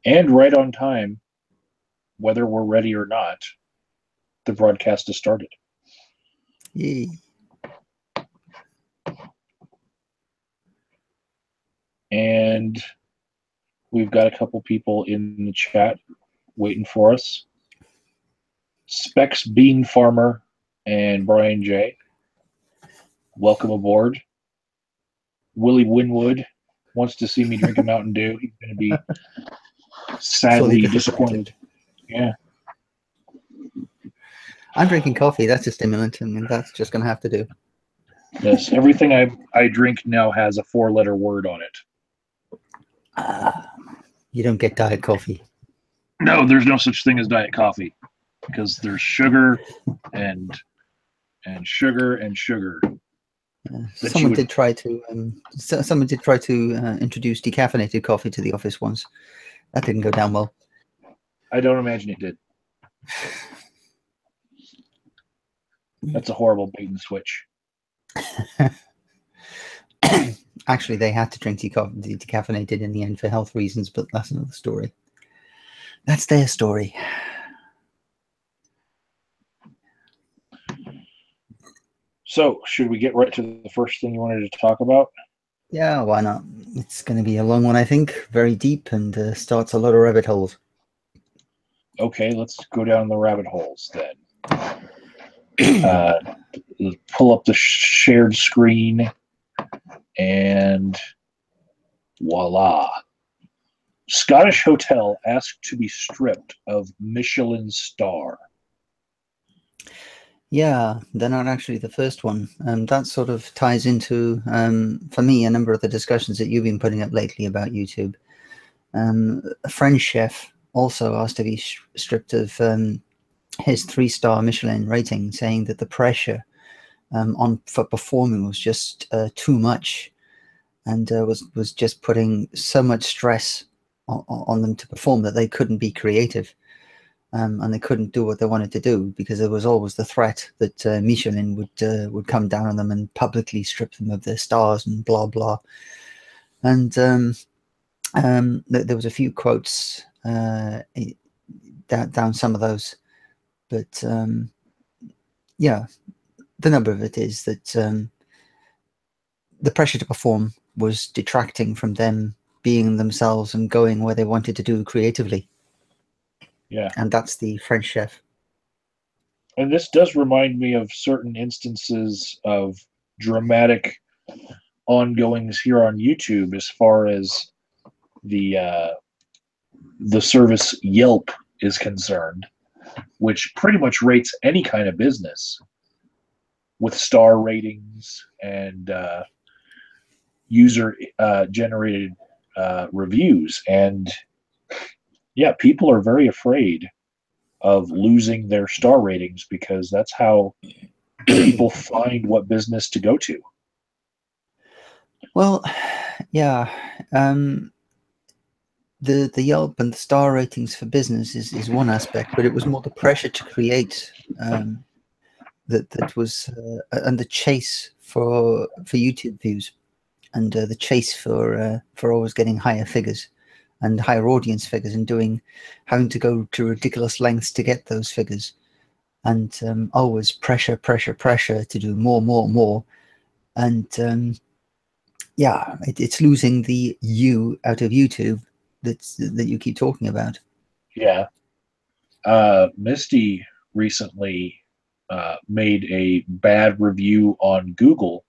And right on time, whether we're ready or not, the broadcast has started. Yay. And we've got a couple people in the chat waiting for us. Specs Bean Farmer and Brian J. Welcome aboard. Willie Winwood wants to see me drink a Mountain Dew. He's going to be sadly disappointed. Yeah. I'm drinking coffee. That's a stimulant, and that's just going to have to do. Yes, everything I drink now has a 4-letter word on it. You don't get diet coffee. No, there's no such thing as diet coffee because there's sugar and sugar and sugar. Someone did try to introduce decaffeinated coffee to the office once. That didn't go down well. I don't imagine it did. That's a horrible bait and switch. Actually, they had to drink decaffeinated in the end for health reasons, but that's another story. That's their story. So, should we get right to the first thing you wanted to talk about? Yeah, why not? It's going to be a long one, I think. Very deep and starts a lot of rabbit holes. Okay, let's go down the rabbit holes then. Pull up the shared screen, and voila. Scottish hotel asked to be stripped of Michelin star. Yeah, they're not actually the first one. That sort of ties into, for me, a number of the discussions that you've been putting up lately about YouTube. A French chef also asked to be stripped of his 3-star Michelin rating, saying that the pressure for performing was just too much, and was just putting so much stress on them to perform that they couldn't be creative. And they couldn't do what they wanted to do because there was always the threat that Michelin would come down on them and publicly strip them of their stars and blah blah. And there was a few quotes down some of those, but yeah, the number of it is that the pressure to perform was detracting from them being themselves and going where they wanted to do creatively. Yeah. And that's the French chef. And this does remind me of certain instances of dramatic ongoings here on YouTube as far as the service Yelp is concerned, which pretty much rates any kind of business with star ratings and user generated reviews. And yeah, people are very afraid of losing their star ratings because that's how people find what business to go to. Well, yeah. The Yelp and the star ratings for business is one aspect, but it was more the pressure to create that was and the chase for YouTube views, and the chase for always getting higher figures and higher audience figures, and having to go to ridiculous lengths to get those figures, and always pressure to do more, and yeah, it's losing the you out of YouTube that you keep talking about. Yeah. Misty recently made a bad review on Google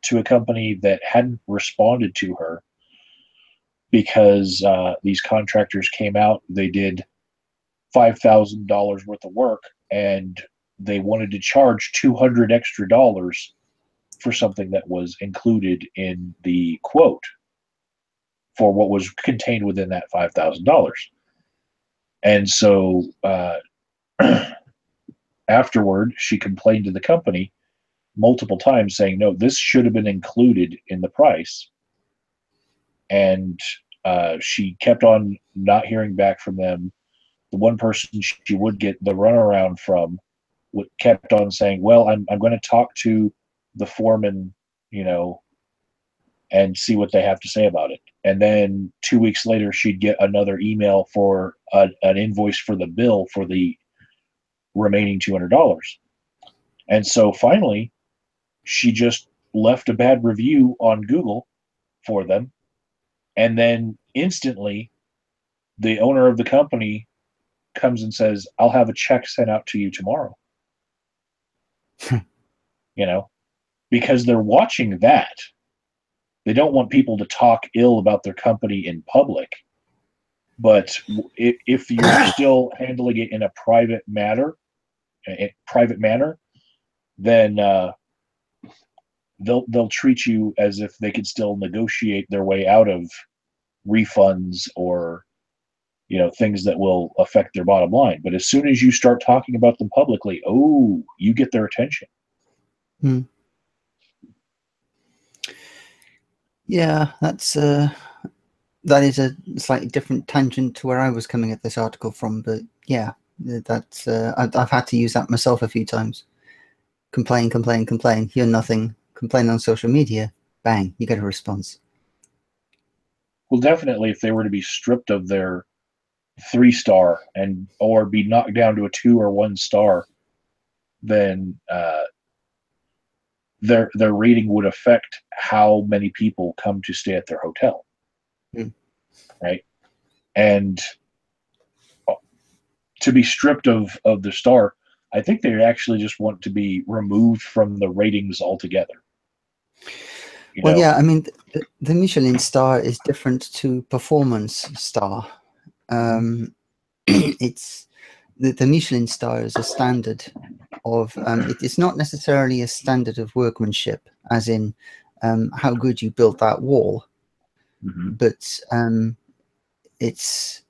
to a company that hadn't responded to her because these contractors came out, they did $5,000 worth of work, and they wanted to charge $200 extra for something that was included in the quote for what was contained within that $5,000. And so afterward, she complained to the company multiple times saying, no, this should have been included in the price. And she kept on not hearing back from them. The one person she would get the runaround from kept on saying, well, I'm going to talk to the foreman, and see what they have to say about it. And then 2 weeks later, she'd get another email for an invoice for the bill for the remaining $200. And so finally, she just left a bad review on Google for them. And then instantly, the owner of the company comes and says, I'll have a check sent out to you tomorrow. You know, because they're watching that. They don't want people to talk ill about their company in public. But if you're still handling it in a private manner, then they'll treat you as if they could still negotiate their way out of refunds or things that will affect their bottom line. But as soon as you start talking about them publicly, oh, you get their attention. Hmm. Yeah, that is a slightly different tangent to where I was coming at this article from. But yeah, that's I've had to use that myself a few times. Complain, hear nothing. Complain on social media, bang, you get a response. Well, definitely, if they were to be stripped of their 3-star or be knocked down to a 2 or 1 star, then their rating would affect how many people come to stay at their hotel, right? And to be stripped of the star, I think they actually just want to be removed from the ratings altogether. Well, yeah, I mean, the Michelin star is different to performance star. It's the Michelin star is a standard of it's not necessarily a standard of workmanship, as in how good you built that wall, but it's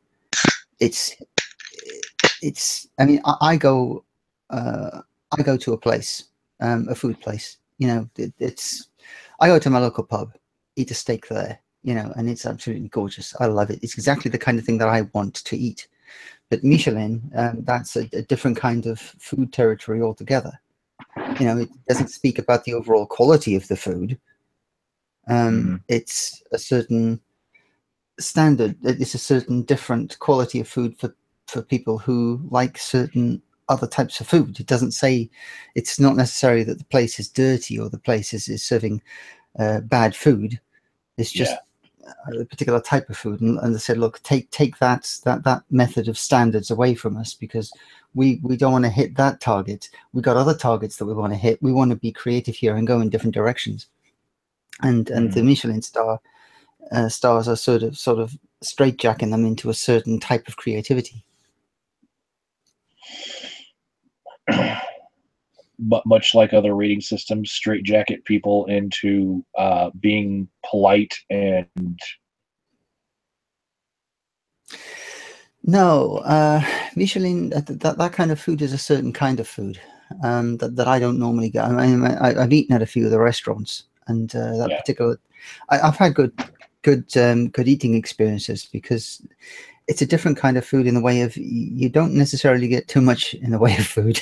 I mean, I go to a place, a food place, I go to my local pub, eat a steak there, and it's absolutely gorgeous. I love it. It's exactly the kind of thing that I want to eat. But Michelin, that's a different kind of food territory altogether. It doesn't speak about the overall quality of the food. It's a certain standard. It's a certain different quality of food for people who like certain other types of food. It doesn't say, it's not necessarily that the place is dirty or the place is serving bad food. It's just a particular type of food, and they said, look, take that method of standards away from us, because we don't want to hit that target. We got other targets that we want to hit. We want to be creative here and go in different directions. And the Michelin stars are sort of straitjacking them into a certain type of creativity. But much like other rating systems, straitjacket people into being polite and. No, Michelin, that kind of food is a certain kind of food that I don't normally get. I mean, I've eaten at a few of the restaurants, and particular, I've had good eating experiences, because it's a different kind of food in the way of, you don't necessarily get too much in the way of food,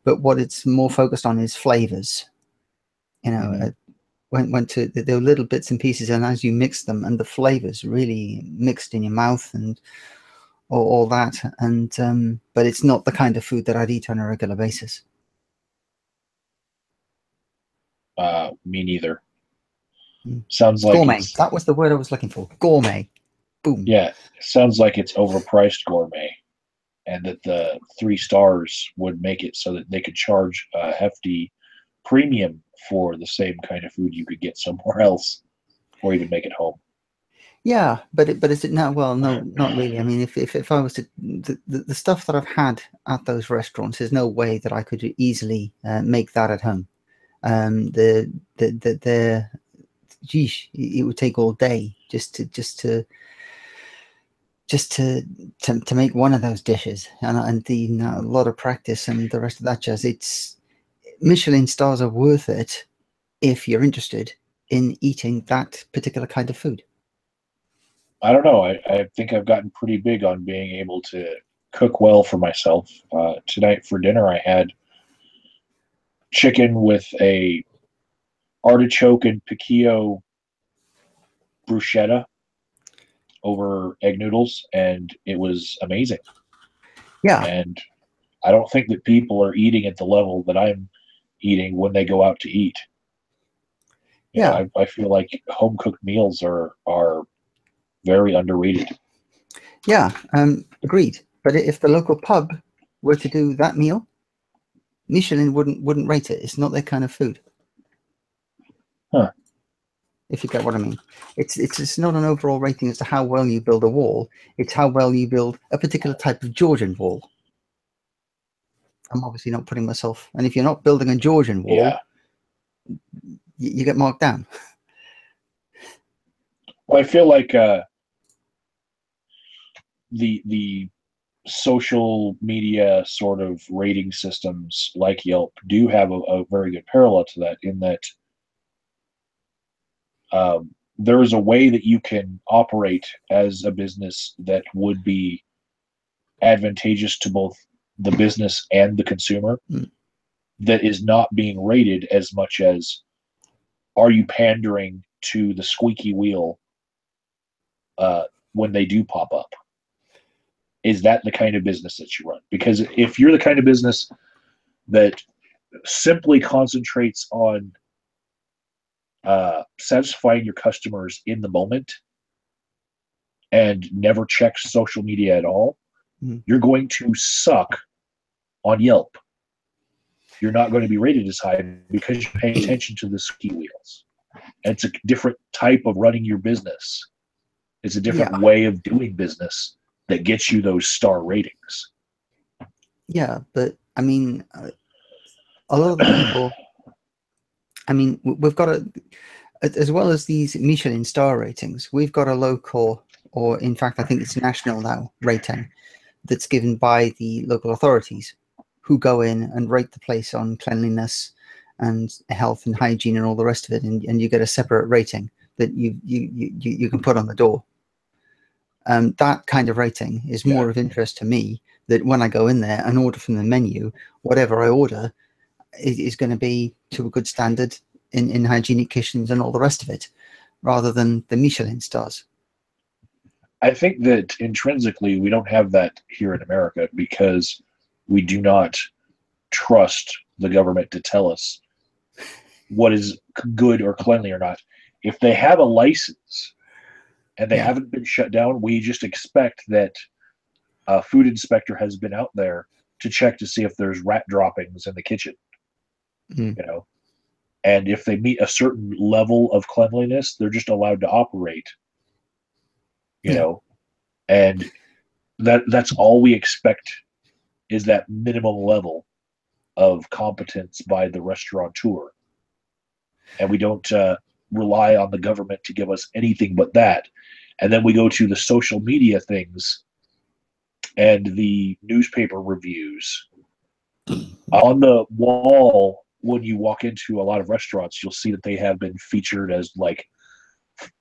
but what it's more focused on is flavors. Went to, there were little bits and pieces, and as you mix them, and the flavors really mixed in your mouth and all that, and but it's not the kind of food that I'd eat on a regular basis. Me neither. Sounds like gourmet. That was the word I was looking for. Gourmet. Boom. Yeah, sounds like it's overpriced gourmet, and that the 3 stars would make it so that they could charge a hefty premium for the same kind of food you could get somewhere else, or even make it home. Yeah, but is it now? Well, no, not really. I mean, if I was to, the stuff that I've had at those restaurants, there's no way that I could easily make that at home. Geesh, it would take all day just to make one of those dishes, and a lot of practice and the rest of that jazz. It's Michelin stars are worth it if you're interested in eating that particular kind of food. I don't know. I think I've gotten pretty big on being able to cook well for myself. Tonight for dinner, I had chicken with a artichoke and piquillo bruschetta over egg noodles, and it was amazing. Yeah, And I don't think that people are eating at the level that I'm eating when they go out to eat. You know, yeah, I feel like home cooked meals are very underrated. yeah. Agreed. But if the local pub were to do that meal, Michelin wouldn't rate it. It's not their kind of food. Huh. If you get what I mean. It's not an overall rating as to how well you build a wall. It's how well you build a particular type of Georgian wall. I'm obviously not putting myself. And if you're not building a Georgian wall, Yeah. you get marked down. Well, I feel like the social media sort of rating systems like Yelp do have a very good parallel to that, in that there is a way that you can operate as a business that would be advantageous to both the business and the consumer, Mm. that is not being rated as much as, are you pandering to the squeaky wheel uh, when they do pop up? Is that the kind of business that you run? Because if you're the kind of business that simply concentrates on satisfying your customers in the moment and never checks social media at all, Mm. you're going to suck on Yelp. You're not going to be rated as high because you're paying attention to the ski wheels. And it's a different type of running your business. It's a different Yeah, way of doing business that gets you those star ratings. yeah. But I mean, a lot of the people. I mean, we've got a as well as these Michelin star ratings. We've got a local, or in fact, I think it's national now rating that's given by the local authorities, who go in and rate the place on cleanliness and health and hygiene and all the rest of it, and you get a separate rating that you can put on the door. That kind of rating is Yeah. more of interest to me. That when I go in there and order from the menu, whatever I order is going to be to a good standard in hygienic kitchens and all the rest of it, rather than the Michelin stars. I think that intrinsically we don't have that here in America because we do not trust the government to tell us what is good or cleanly or not. If they have a license and they Yeah. haven't been shut down, we just expect that a food inspector has been out there to check to see if there's rat droppings in the kitchen, Mm. you know. And if they meet a certain level of cleanliness, they're just allowed to operate, you Yeah. know. And that's all we expect, is that minimum level of competence by the restaurateur. And we don't rely on the government to give us anything but that. And then we go to the social media things and the newspaper reviews. On the wall, when you walk into a lot of restaurants, you'll see that they have been featured as like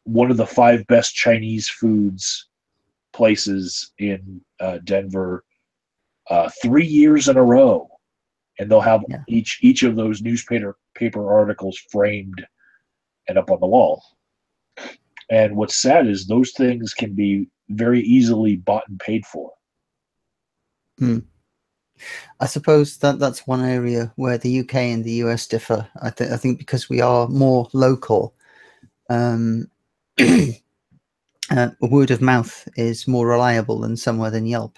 one of the 5 best Chinese foods places in Denver 3 years in a row, and they'll have Yeah. each of those newspaper articles framed and up on the wall. And what's sad is those things can be very easily bought and paid for. Mm. I suppose that's one area where the UK and the US differ. I think because we are more local, um, word of mouth is more reliable than somewhere than Yelp.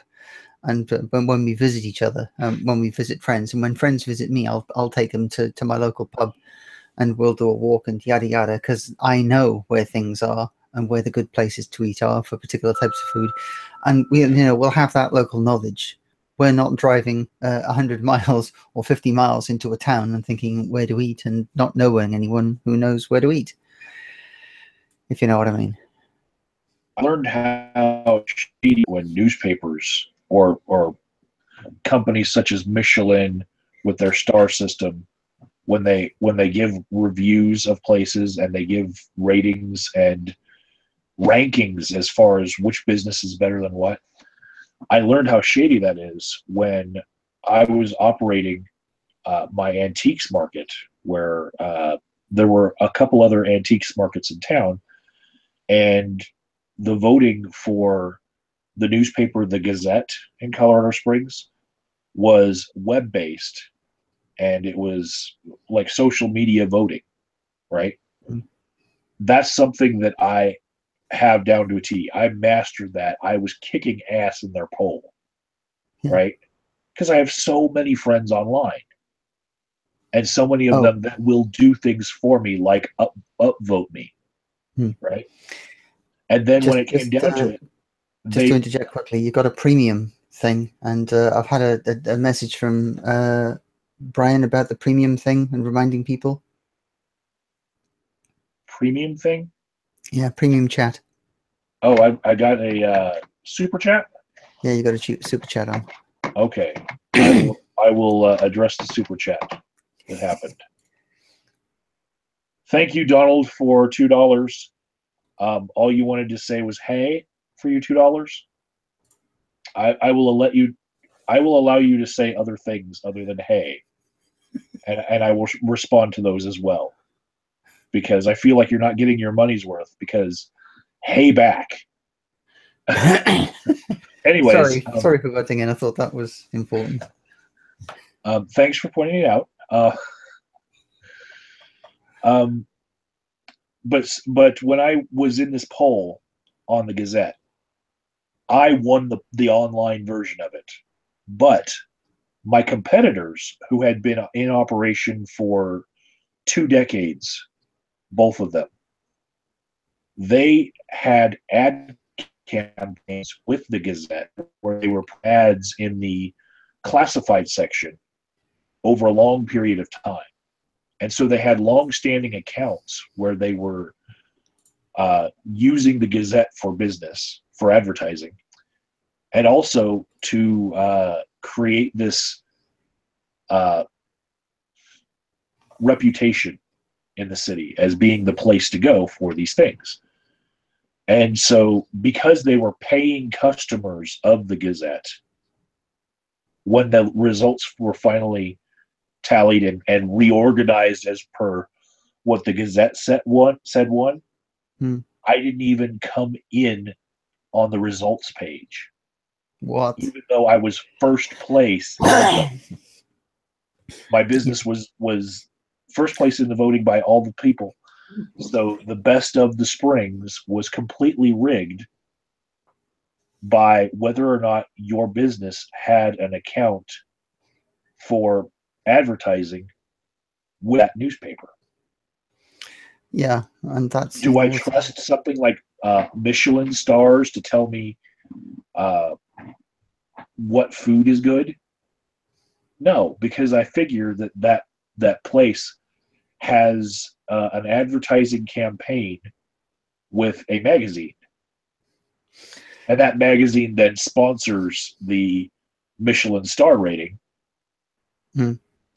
And when we visit each other, when we visit friends, and when friends visit me, I'll take them to my local pub, and we'll do a walk and yada yada, because I know where things are and where the good places to eat are for particular types of food, and we'll have that local knowledge. We're not driving 100 miles or 50 miles into a town and thinking where to eat and not knowing anyone who knows where to eat, if you know what I mean. I learned how shady when newspapers or companies such as Michelin with their star system, when they give reviews of places and they give ratings and rankings as far as which business is better than what. I learned how shady that is when I was operating my antiques market, where there were a couple other antiques markets in town, and the voting for the newspaper, the Gazette in Colorado Springs, was web based, and it was like social media voting, right? Mm. That's something that I have down to a T. I mastered that. I was kicking ass in their poll, Yeah. right? Because I have so many friends online, and so many of Oh, them that will do things for me, like upvote me, hmm. right? And then when just it came just down to uh, it, just to they interject quickly, you've got a premium thing, and I've had a message from Brian about the premium thing and reminding people. premium thing. Yeah, premium chat. Oh, I got a super chat. Yeah, you got to super chat on. Okay, I will address the super chat that happened. Thank you, Donald, for $2. All you wanted to say was "hey" for your $2. I will let you. I will allow you to say other things other than "hey," and I will respond to those as well, because I feel like you're not getting your money's worth. Because "hey" back. Anyways, Sorry for butting in. I thought that was important. thanks for pointing it out. Um, but when I was in this poll on the Gazette, I won the online version of it. But my competitors, who had been in operation for 2 decades, both of them, they had ad campaigns with the Gazette where they were ads in the classified section over a long period of time. And so they had long-standing accounts where they were using the Gazette for business, for advertising, and also to create this uh, reputation in the city as being the place to go for these things. And so, because they were paying customers of the Gazette, when the results were finally tallied and reorganized as per what the Gazette said one, Hmm. I didn't even come in on the results page, What? even though I was first place in the vote. My Yeah. business was first place in the voting by all the people. So the best of the springs was completely rigged by whether or not your business had an account for advertising with that newspaper. Yeah, and that's Do I trust something like Michelin stars to tell me uh, what food is good? No, because I figure that place has an advertising campaign with a magazine, and that magazine then sponsors the Michelin star rating. Hmm.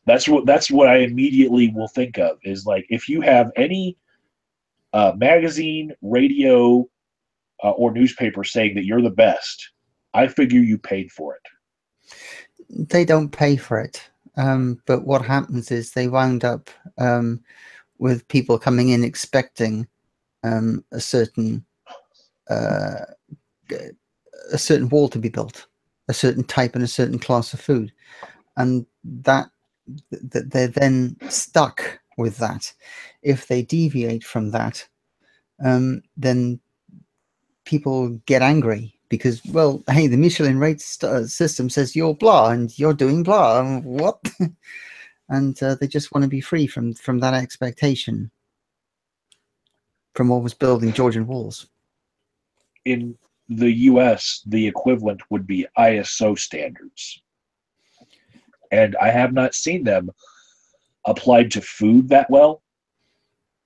That's what I immediately will think of is like if you have any magazine, radio, or newspaper saying that you're the best, I figure you paid for it. They don't pay for it. But what happens is they wound up with people coming in expecting a certain uh, a certain wall to be built, a certain type and a certain class of food, and that they're then stuck with that. If they deviate from that, then people get angry because, well, hey, the Michelin rate system says you're blah and you're doing blah. What? And they just want to be free from that expectation from what was building Georgian walls. In the US, the equivalent would be ISO standards. And I have not seen them applied to food that well.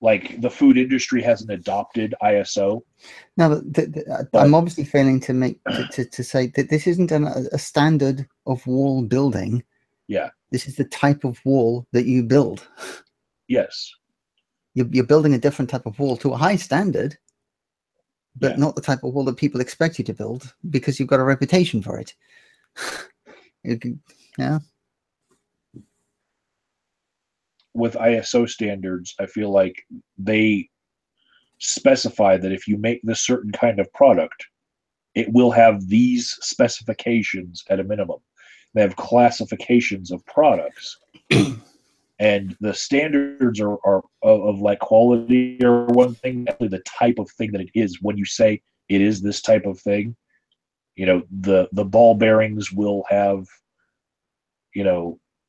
Like the food industry hasn't adopted ISO. Now, I'm But obviously failing to make to say that this isn't a standard of wall building. yeah, This is the type of wall that you build. yes, You're building a different type of wall to a high standard, but yeah. not the type of wall that people expect you to build because you've got a reputation for it. Yeah. With ISO standards, I feel like they specify that if you make this certain kind of product, it will have these specifications at a minimum. They have classifications of products, and the standards are of like quality or one thing, actually the type of thing that it is. When you say it is this type of thing, the ball bearings will have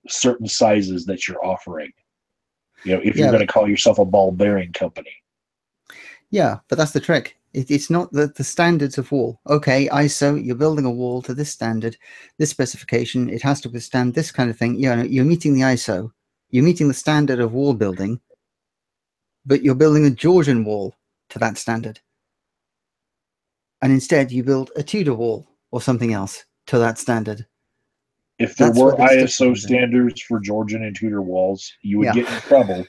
certain sizes that you're offering. If you're Yeah, going to call yourself a ball bearing company. yeah, but that's the trick. It's not the standards of wall. Okay, ISO, you're building a wall to this standard, this specification. It has to withstand this kind of thing. You're meeting the ISO. You're meeting the standard of wall building, but you're building a Georgian wall to that standard. And instead, you build a Tudor wall or something else to that standard. If there That's where were the distinction ISO comes in. standards for Georgian and Tudor walls, you would Yeah, get in trouble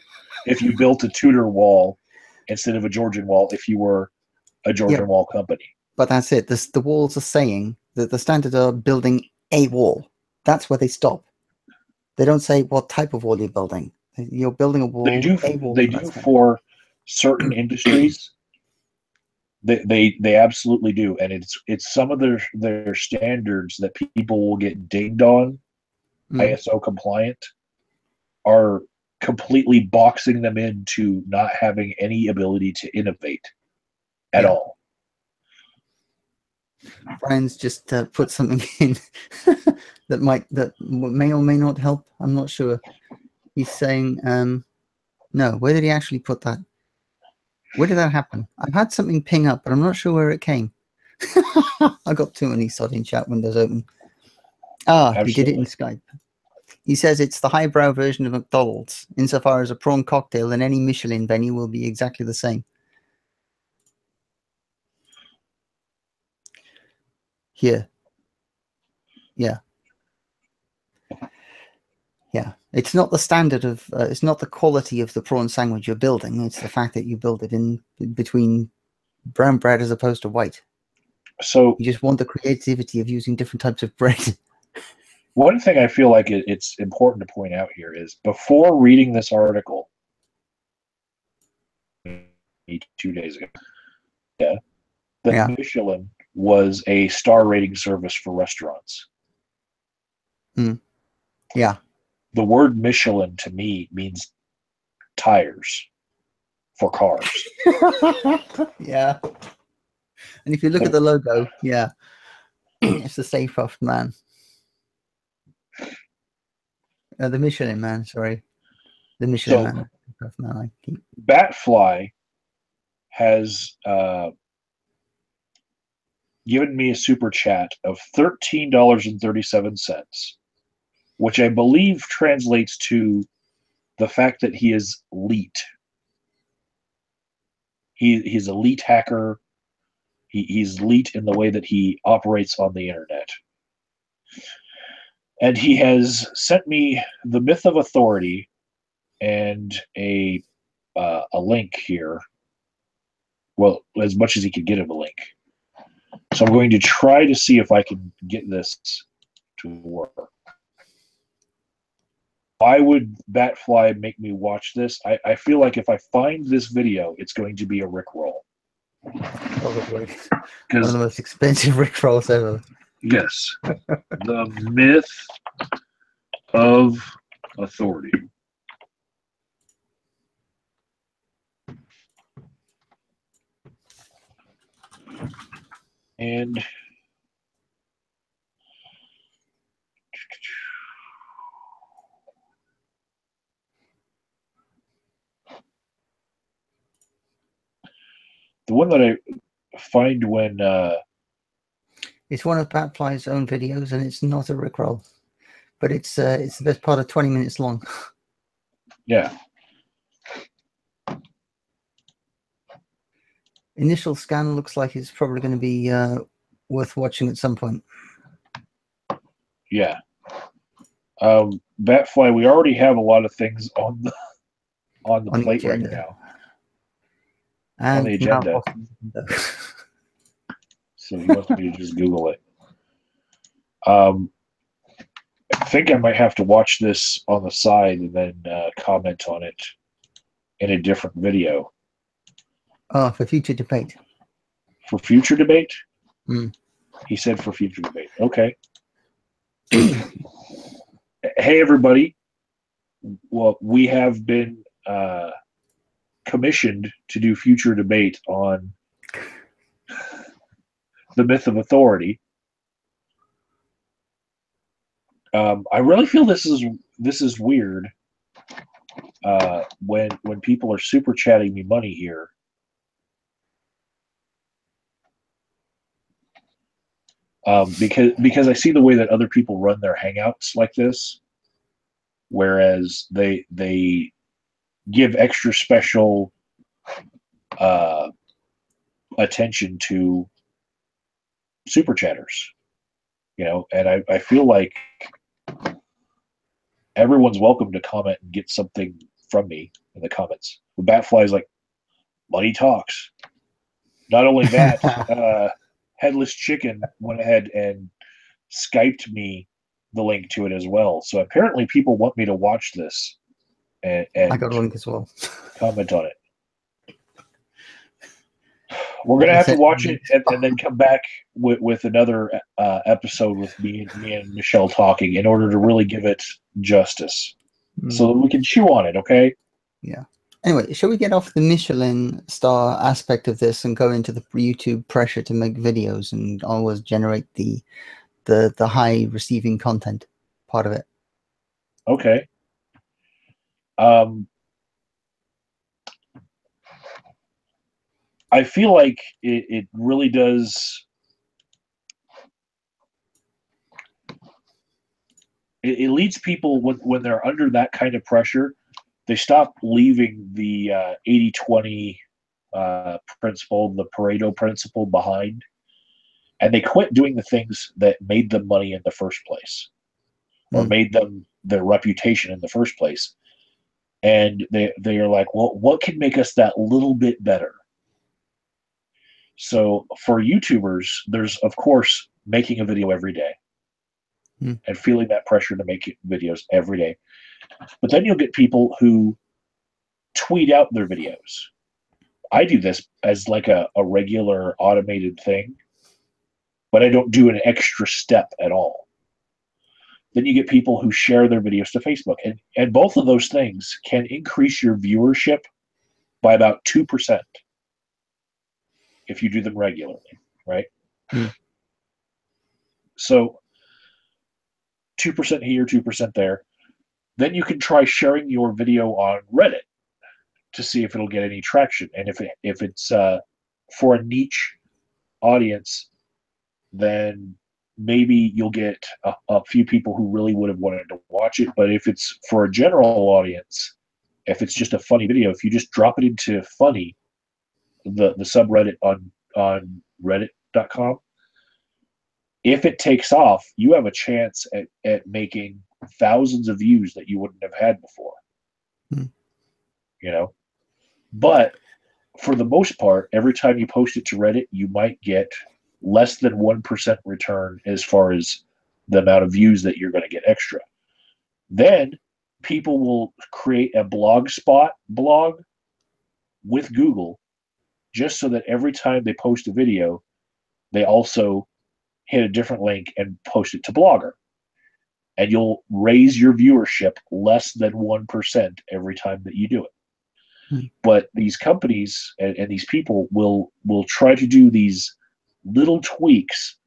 if you built a Tudor wall instead of a Georgian wall if you were a yeah, Georgian wall company. but that's it. The walls are saying that the standards are building a wall. That's where they stop. They don't say what type of wall you're building. You're building a wall They to that do standard. for certain industries. They absolutely do, and it's some of their standards that people will get dinged on, Mm, ISO compliant, are completely boxing them into not having any ability to innovate at yeah. all. Brian's just put something in that may or may not help. I'm not sure. He's saying, no. Where did he actually put that? Where did that happen? I've had something ping up, but I'm not sure where it came. I got too many sodding chat windows open. He did it in Absolutely. Skype. He says it's the highbrow version of McDonald's, insofar as a prawn cocktail in any Michelin venue will be exactly the same. Here. Yeah. Yeah. It's not the standard of, it's not the quality of the prawn sandwich you're building. It's the fact that you build it in between brown bread as opposed to white. So You just want the creativity of using different types of bread. one thing I feel like it's important to point out here is before reading this article 2 days ago, yeah, that Yeah. Michelin was a star rating service for restaurants. Mm. Yeah. The word Michelin to me means tires for cars. Yeah. And if you look at So, the logo, yeah, it's the Stay Puft Man. The Michelin Man, sorry. The Michelin so Man. Puft Man. Batfly has given me a super chat of $13.37, which I believe translates to the fact that he is elite. He's a elite hacker. He's elite in the way that he operates on the internet. And he has sent me the Myth of Authority and a link here. Well, as much as he could get of a link. So I'm going to try to see if I can get this to work. Why would Batfly make me watch this? I feel like if I find this video, it's going to be a Rickroll. Probably one of Because, the most expensive Rickrolls ever. yes, the myth of authority. And the one that I find when It's one of Batfly's own videos, and it's not a Rickroll, but it's the best part of 20 minutes long. yeah, Initial scan looks like it's probably going to be worth watching at some point. yeah. Batfly, we already have a lot of things on the On the plate right agenda. now. On And the now agenda. So he wants me to just Google it. I think I might have to watch this on the side and then comment on it in a different video. Oh, for future debate. For future debate? Mm. He said for future debate. Okay. Hey, everybody. Well, we have been commissioned to do future debate on the myth of authority. I really feel this is weird when people are super chatting me money here. Because I see the way that other people run their hangouts like this, whereas they give extra special uh, attention to super chatters, and I feel like everyone's welcome to comment and get something from me in the comments. The Batfly's like, money talks. Not only that, Headless Chicken went ahead and Skyped me the link to it as well. So apparently people want me to watch this and I got a link as well. comment on it. We're going to have to watch it and then come back with another episode with me and Michelle talking in order to really give it justice so that we can chew on it, okay? Yeah. Anyway, shall we get off the Michelin star aspect of this and go into the YouTube pressure to make videos and always generate the high receiving content part of it? Okay. I feel like it really does. It leads people when they're under that kind of pressure, they stop leaving the 80-20 principle, the Pareto principle behind, and they quit doing the things that made them money in the first place or made them their reputation in the first place. And they are like, well, what can make us that little bit better? So for YouTubers, there's, of course, making a video every day and feeling that pressure to make videos every day. But then you'll get people who tweet out their videos. I do this as like a regular automated thing, but I don't do an extra step at all. Then you get people who share their videos to Facebook. And both of those things can increase your viewership by about 2% if you do them regularly, right? So 2% here, 2% there. Then you can try sharing your video on Reddit to see if it'll get any traction. And if it's for a niche audience, then maybe you'll get a few people who really would have wanted to watch it. But if it's for a general audience, if it's just a funny video, if you just drop it into funny, the subreddit on reddit.com, if it takes off, you have a chance at making thousands of views that you wouldn't have had before. But for the most part, every time you post it to Reddit, you might get less than 1% return as far as the amount of views that you're going to get extra. Then people will create a blogspot blog with Google just so that every time they post a video, they also hit a different link and post it to Blogger. And you'll raise your viewership less than 1% every time that you do it. But these companies and these people will try to do these little tweaks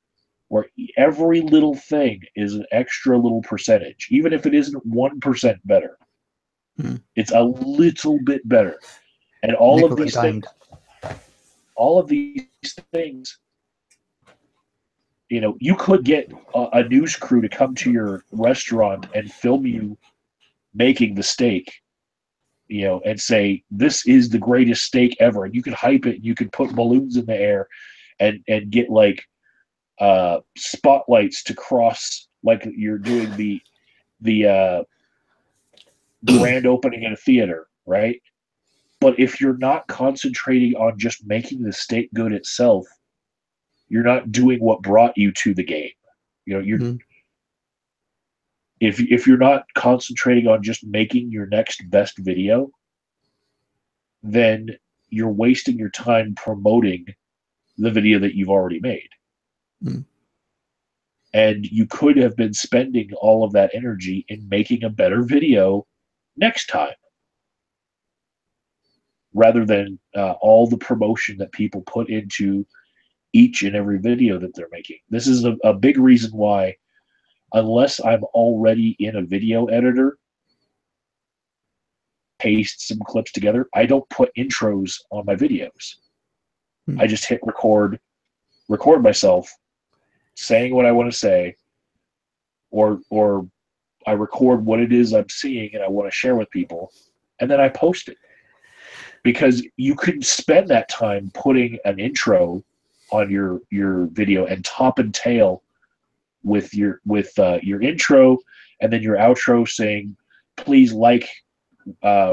where every little thing is an extra little percentage, even if it isn't 1% better. It's a little bit better, and all of these things, you could get a news crew to come to your restaurant and film you making the steak. And say, this is the greatest steak ever. And you can hype it, and you can put balloons in the air and get like spotlights to cross, like you're doing the grand opening in a theater, right? But if you're not concentrating on just making the steak good itself, you're not doing what brought you to the game. If you're not concentrating on just making your next best video, then you're wasting your time promoting the video that you've already made. Mm. And you could have been spending all of that energy in making a better video next time, rather than all the promotion that people put into each and every video that they're making. This is a big reason why, unless I'm already in a video editor, paste some clips together, I don't put intros on my videos. I just hit record myself saying what I want to say, or I record what it is I'm seeing and I want to share with people, and then I post it. Because you could spend that time putting an intro on your video and top and tail with your intro, and then your outro saying, please like,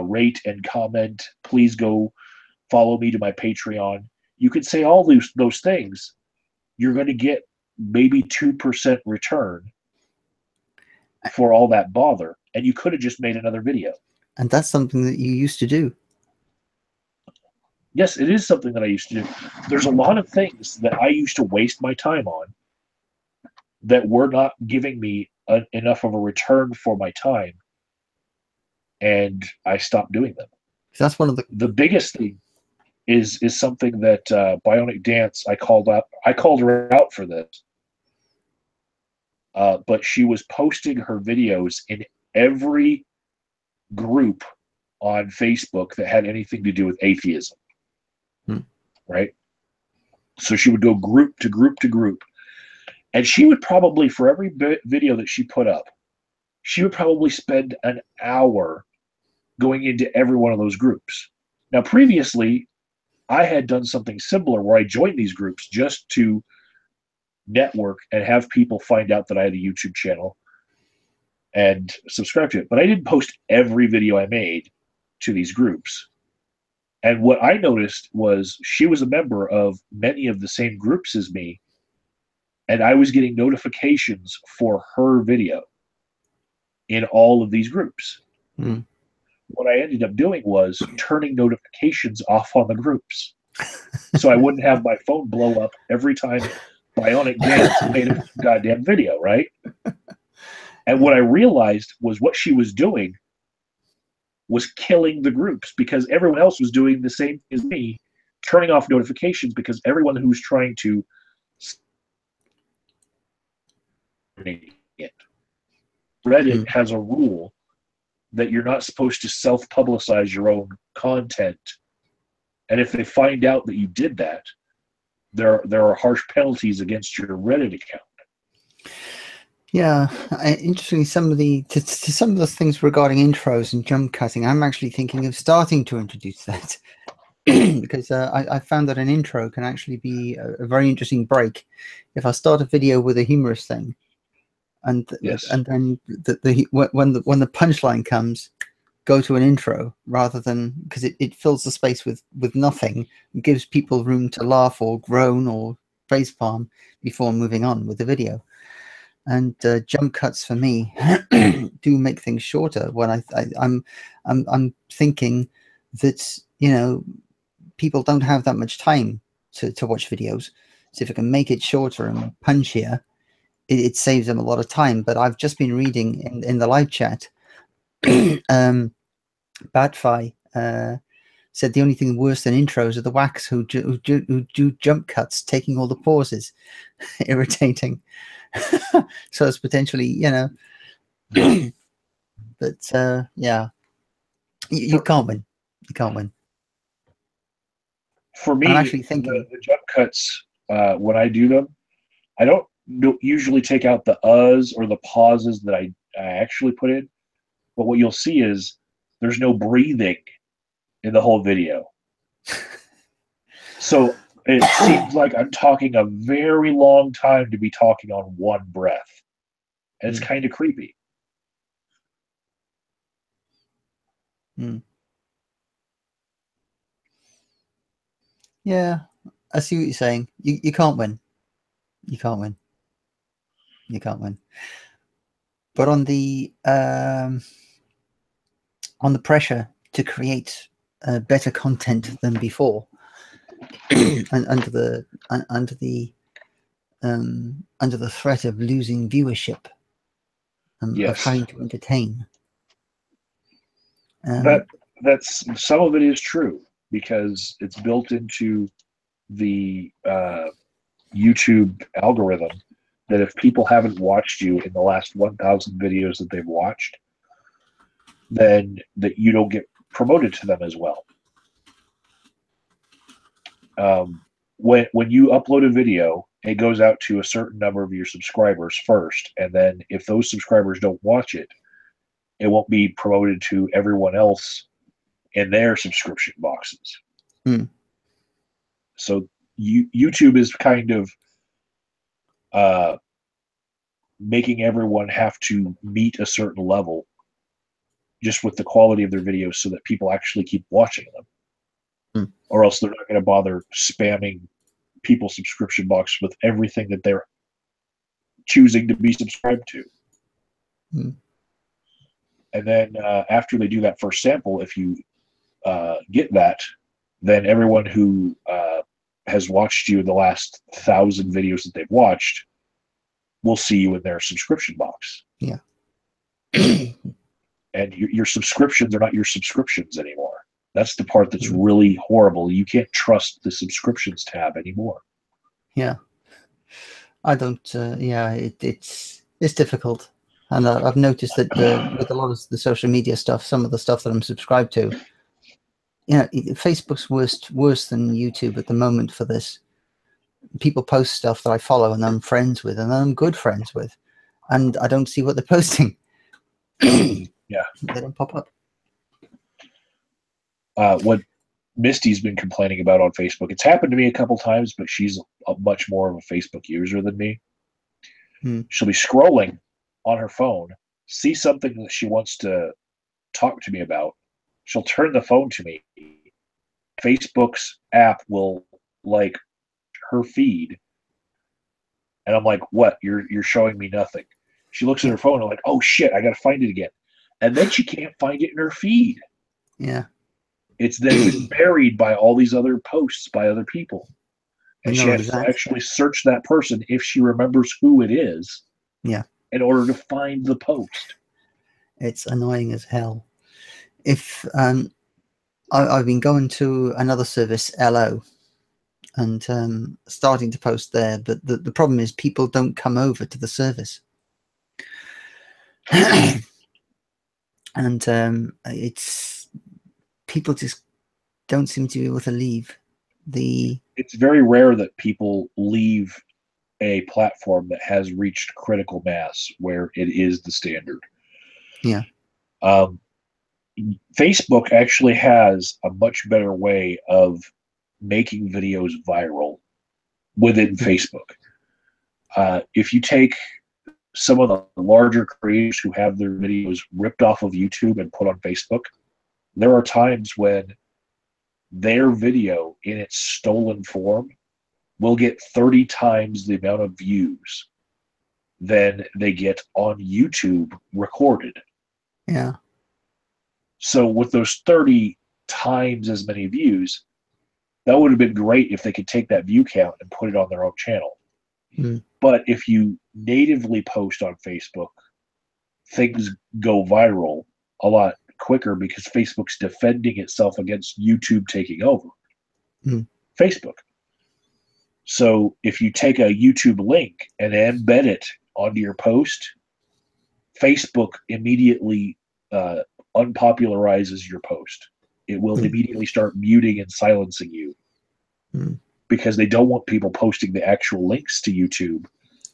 rate, and comment. Please go follow me to my Patreon. You could say all those things. You're going to get maybe 2% return for all that bother, and you could have just made another video. And that's something that you used to do. Yes, it is something that I used to do. There's a lot of things that I used to waste my time on that were not giving me enough of a return for my time, and I stopped doing them. That's one of the biggest thing is something that Bionic Dance, I called her out for this, but she was posting her videos in every group on Facebook that had anything to do with atheism. Right? So she would go group to group to group, and she would probably, for every video that she put up, she would probably spend an hour going into every one of those groups. Now, previously, I had done something similar where I joined these groups just to network and have people find out that I had a YouTube channel and subscribe to it. But I didn't post every video I made to these groups. And what I noticed was she was a member of many of the same groups as me, and I was getting notifications for her video in all of these groups. What I ended up doing was turning notifications off on the groups, so I wouldn't have my phone blow up every time Bionic Dance made a goddamn video, right? And what I realized was what she was doing was killing the groups, because everyone else was doing the same thing as me, turning off notifications, because everyone who's trying to it. Reddit has a rule that you're not supposed to self-publicize your own content, and if they find out that you did that, there are harsh penalties against your Reddit account. Yeah, interestingly, some of the things regarding intros and jump cutting, I'm actually thinking of starting to introduce that. Because I found that an intro can actually be a very interesting break. If I start a video with a humorous thing, and Yes. and then when the punchline comes, go to an intro rather than, because it fills the space with nothing, and gives people room to laugh or groan or facepalm before moving on with the video. And jump cuts for me do make things shorter. When I'm thinking that, you know, people don't have that much time to watch videos, so if I can make it shorter and punchier, it saves them a lot of time. But I've just been reading in the live chat, Badfi said the only thing worse than intros are the whacks who do jump cuts, taking all the pauses. Irritating. So it's potentially, you know, but yeah, you can't win. You can't win. For me, I'm actually thinking the jump cuts, when I do them, I don't usually take out the uhs or the pauses that I actually put in. But what you'll see is there's no breathing in the whole video. So it seems like I'm talking a very long time to be talking on one breath. And it's kind of creepy. Yeah, I see what you're saying. You can't win. You can't win. You can't win. But on the pressure to create better content than before, and under the threat of losing viewership, of Yes, having to entertain. that's some of it is true because it's built into the YouTube algorithm that if people haven't watched you in the last 1,000 videos that they've watched, then that you don't get promoted to them as well. When you upload a video, it goes out to a certain number of your subscribers first, and then if those subscribers don't watch it, it won't be promoted to everyone else in their subscription boxes. So YouTube is kind of making everyone have to meet a certain level just with the quality of their videos so that people actually keep watching them. Or else they're not going to bother spamming people's subscription box with everything that they're choosing to be subscribed to. And then after they do that first sample, if you get that, then everyone who has watched you in the last 1,000 videos that they've watched will see you in their subscription box. Yeah. And your subscriptions are not your subscriptions anymore. That's the part that's really horrible. You can't trust the subscriptions tab anymore. Yeah. I don't. Yeah, it's difficult, and I've noticed that with a lot of the social media stuff, some of the stuff that I'm subscribed to, Facebook's worse than YouTube at the moment for this. People post stuff that I follow and I'm friends with, and I'm good friends with, and I don't see what they're posting. Yeah, they don't pop up. What Misty's been complaining about on Facebook, it's happened to me a couple times, but she's much more of a Facebook user than me. She'll be scrolling on her phone, see something that she wants to talk to me about. She'll turn the phone to me. Facebook's app will like her feed, and I'm like, "What? You're showing me nothing." She looks at her phone and like, "Oh shit, I got to find it again," and then she can't find it in her feed. Yeah, it's then been buried by all these other posts by other people, and she has to exactly. actually search that person if she remembers who it is. Yeah, in order to find the post. It's annoying as hell. If I've been going to another service, LO, and starting to post there, but the problem is people don't come over to the service. And it's people just don't seem to be able to leave the. It's very rare that people leave a platform that has reached critical mass where it is the standard. Yeah. Facebook actually has a much better way of making videos viral within Facebook. If you take some of the larger creators who have their videos ripped off of YouTube and put on Facebook, there are times when their video in its stolen form will get 30 times the amount of views than they get on YouTube recorded. Yeah. So with those 30 times as many views, that would have been great if they could take that view count and put it on their own channel. But if you natively post on Facebook, things go viral a lot quicker because Facebook's defending itself against YouTube taking over Facebook. So if you take a YouTube link and embed it onto your post, Facebook immediately unpopularizes your post. It will immediately start muting and silencing you because they don't want people posting the actual links to YouTube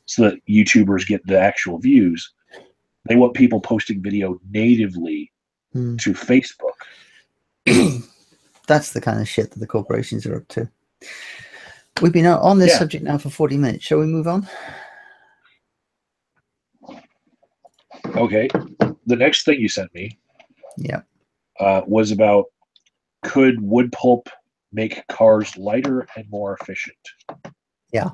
so that YouTubers get the actual views. They want people posting video natively to Facebook. That's the kind of shit that the corporations are up to. We've been on this subject now for 40 minutes. Shall we move on? Okay. The next thing you sent me was about, could wood pulp make cars lighter and more efficient? Yeah.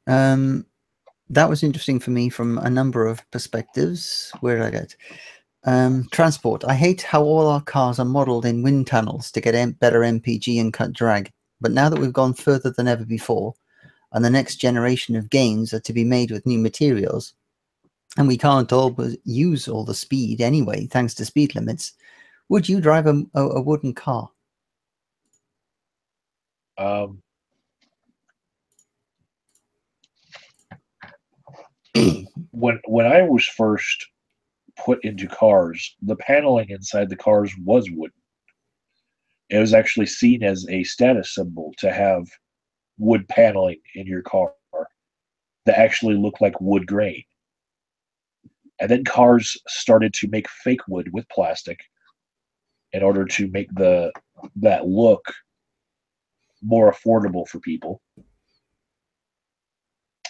That was interesting for me from a number of perspectives. Where did I get? Transport. I hate how all our cars are modelled in wind tunnels to get better MPG and cut drag. But now that we've gone further than ever before, and the next generation of games are to be made with new materials, and we can't always use all the speed anyway, thanks to speed limits, would you drive a wooden car? Um, when I was first put into cars, the paneling inside the cars was wooden. It was actually seen as a status symbol to have wood paneling in your car that actually looked like wood grain. And then cars started to make fake wood with plastic in order to make that look more affordable for people.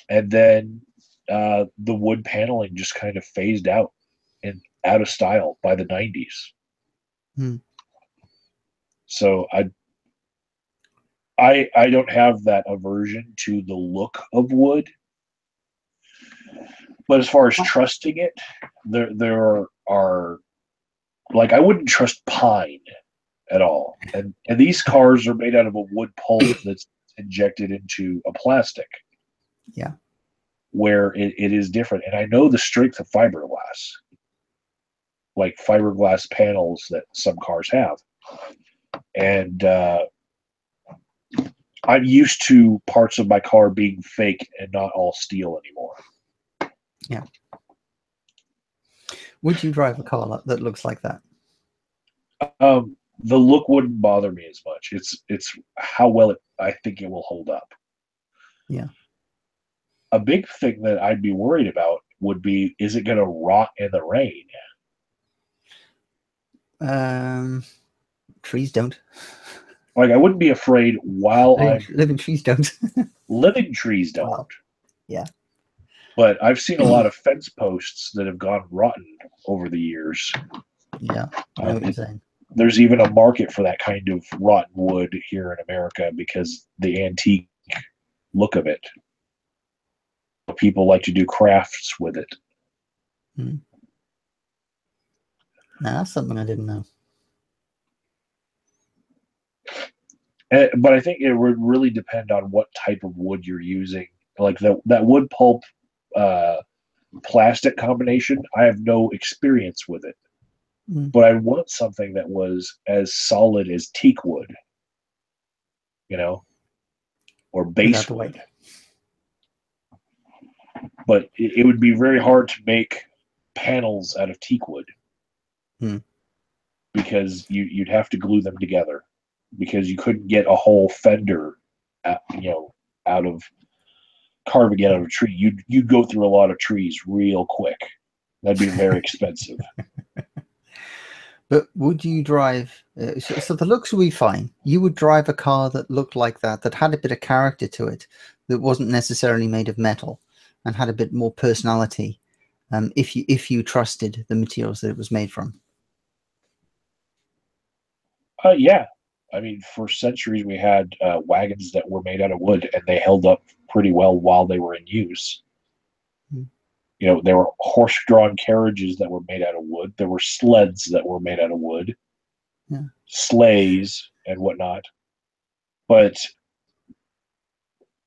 And then the wood paneling just kind of phased out and out of style by the 90s. Hmm. So I don't have that aversion to the look of wood, but as far as trusting it, there are like I wouldn't trust pine at all. And these cars are made out of a wood pulp that's injected into a plastic. Yeah. Where it is different. And I know the strength of fiberglass, like fiberglass panels that some cars have. And I'm used to parts of my car being fake and not all steel anymore. Yeah. Would you drive a car that looks like that? The look wouldn't bother me as much. It's how well I think it will hold up. Yeah. A big thing that I'd be worried about would be, is it going to rot in the rain? Trees don't. Like I wouldn't be afraid while living trees don't. living trees don't. Wow. Yeah. But I've seen a lot of fence posts that have gone rotten over the years. Yeah, I know what you're saying. There's even a market for that kind of rotten wood here in America because the antique look of it. People like to do crafts with it. Hmm. Nah, that's something I didn't know. But I think it would really depend on what type of wood you're using. Like that wood pulp plastic combination, I have no experience with it. Hmm. But I want something that was as solid as teak wood, or Without the basswood. weight. But it would be very hard to make panels out of teak wood. Hmm. Because you'd have to glue them together, because you couldn't get a whole fender out of carving it out of a tree. You'd go through a lot of trees real quick. That'd be very expensive. But would you drive? So the looks would be fine. You would drive a car that looked like that had a bit of character to it, that wasn't necessarily made of metal, and had a bit more personality. If you trusted the materials that it was made from. Yeah. I mean, for centuries we had wagons that were made out of wood, and they held up pretty well while they were in use. Hmm. There were horse-drawn carriages that were made out of wood. There were sleds that were made out of wood. Yeah. Sleighs and whatnot. But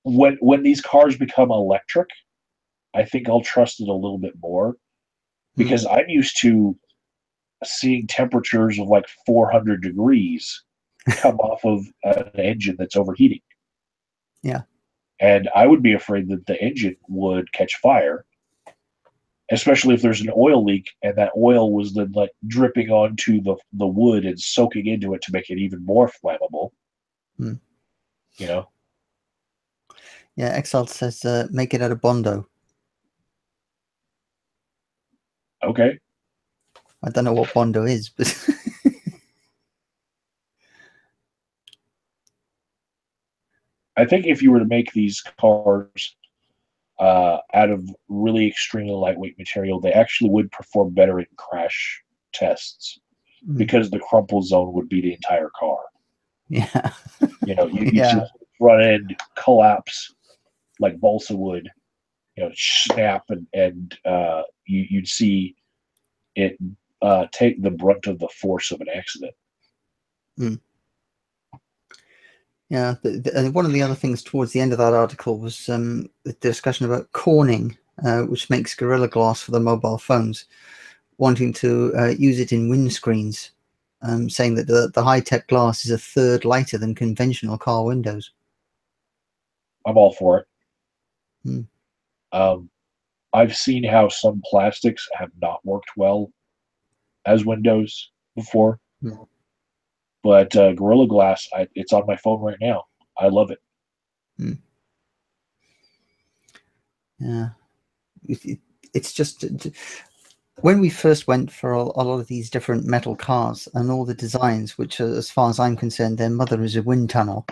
when these cars become electric, I think I'll trust it a little bit more, because I'm used to seeing temperatures of like 400 degrees come off of an engine that's overheating. Yeah. And I would be afraid that the engine would catch fire, especially if there's an oil leak and that oil was then like dripping onto the wood and soaking into it to make it even more flammable. Hmm. You know? Yeah, Exile says make it out of Bondo. Okay. I don't know what Bondo is, but I think if you were to make these cars out of really extremely lightweight material, they actually would perform better in crash tests, because the crumple zone would be the entire car. Yeah. You'd see Yeah. the front end collapse like balsa wood, snap, and you'd see it take the brunt of the force of an accident. Mm. Yeah, one of the other things towards the end of that article was the discussion about Corning, which makes Gorilla Glass for the mobile phones, wanting to use it in windscreens, saying that the high-tech glass is a third lighter than conventional car windows. I'm all for it. Mm. I've seen how some plastics have not worked well as windows before, Mm. but Gorilla Glass, it's on my phone right now. I love it. Mm. Yeah, it's just when we first went for a lot of these different metal cars and all the designs, which, as far as I'm concerned, their mother is a wind tunnel.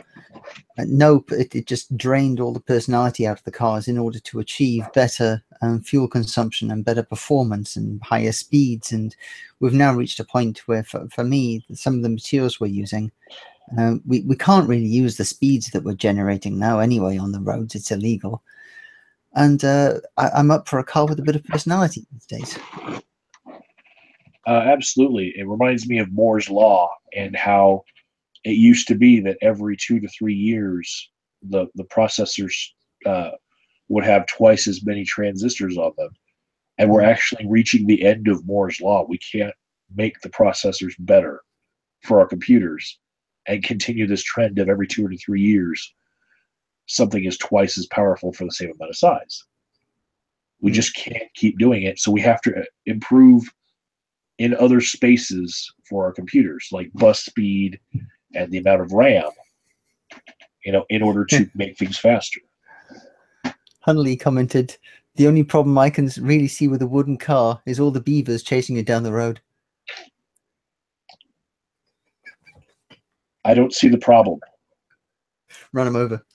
Nope, it just drained all the personality out of the cars in order to achieve better fuel consumption and better performance and higher speeds. And we've now reached a point where, for me, some of the materials we're using, we can't really use the speeds that we're generating now anyway on the roads. It's illegal. And I'm up for a car with a bit of personality these days. Absolutely. It reminds me of Moore's Law and how it used to be that every 2 to 3 years, the processors uh, would have twice as many transistors on them. And we're actually reaching the end of Moore's Law. We can't make the processors better for our computers and continue this trend of every 2 to 3 years, something is twice as powerful for the same amount of size. We just can't keep doing it. So we have to improve in other spaces for our computers, like bus speed and the amount of RAM, in order to make things faster. Hunley commented, "The only problem I can really see with a wooden car is all the beavers chasing it down the road." I don't see the problem. Run them over.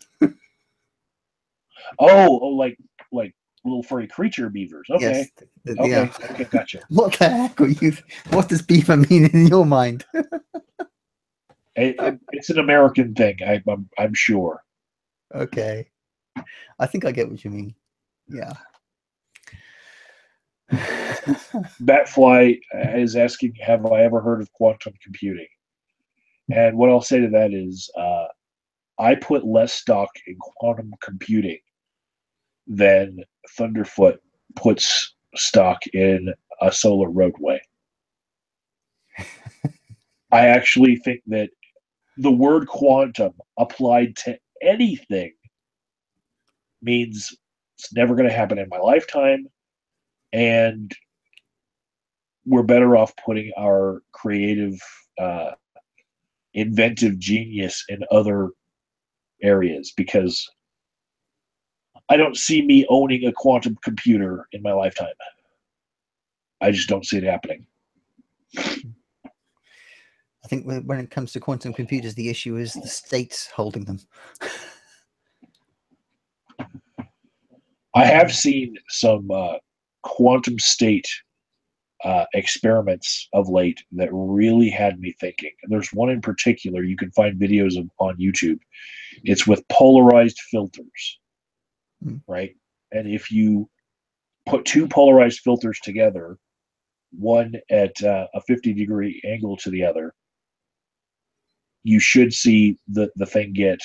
Oh, like little furry creature beavers. Okay, Yes. okay, Yeah. okay, gotcha. What the heck are you? What does beaver mean in your mind? It's an American thing. I'm sure. Okay. I think I get what you mean. Yeah. Batfly is asking, have I ever heard of quantum computing? And what I'll say to that is, I put less stock in quantum computing than Thunderfoot puts stock in a solar roadway. I actually think that the word quantum applied to anything means it's never going to happen in my lifetime, and we're better off putting our creative, inventive genius in other areas, because I don't see me owning a quantum computer in my lifetime. I just don't see it happening. I think when it comes to quantum computers, the issue is the states holding them. I have seen some quantum state experiments of late that really had me thinking. There's one in particular you can find videos of on YouTube. It's with polarized filters, right? And if you put two polarized filters together, one at a 50-degree angle to the other, you should see the thing get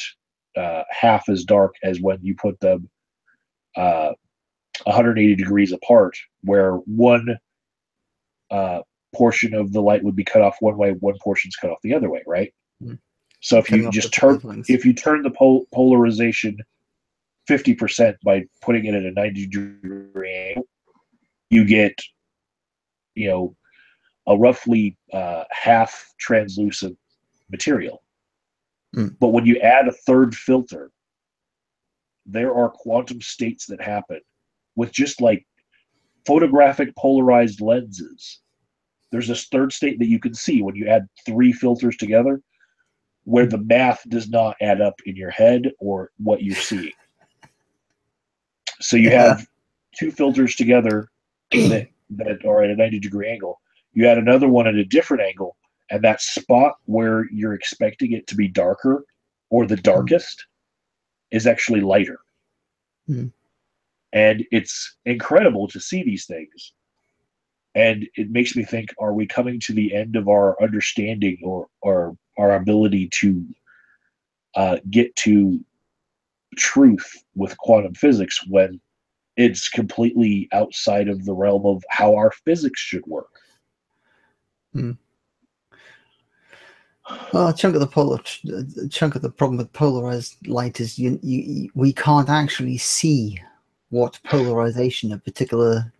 half as dark as when you put them 180 degrees apart, where one portion of the light would be cut off one way, one portion's cut off the other way, right? So if you just turn the polarization 50% by putting it at a 90-degree angle, you get a roughly half translucent material. But when you add a third filter, there are quantum states that happen with just like photographic polarized lenses. There's this third state that you can see when you add three filters together, where the math does not add up in your head or what you're seeing. So you have two filters together that are at a 90-degree angle. You add another one at a different angle, and that spot where you're expecting it to be darker or the darkest is actually lighter. And it's incredible to see these things. And it makes me think: Are we coming to the end of our understanding, or our ability to get to truth with quantum physics, when it's completely outside of the realm of how our physics should work? Hmm. Well, a chunk of the problem with polarized light is we can't actually see what polarization a particular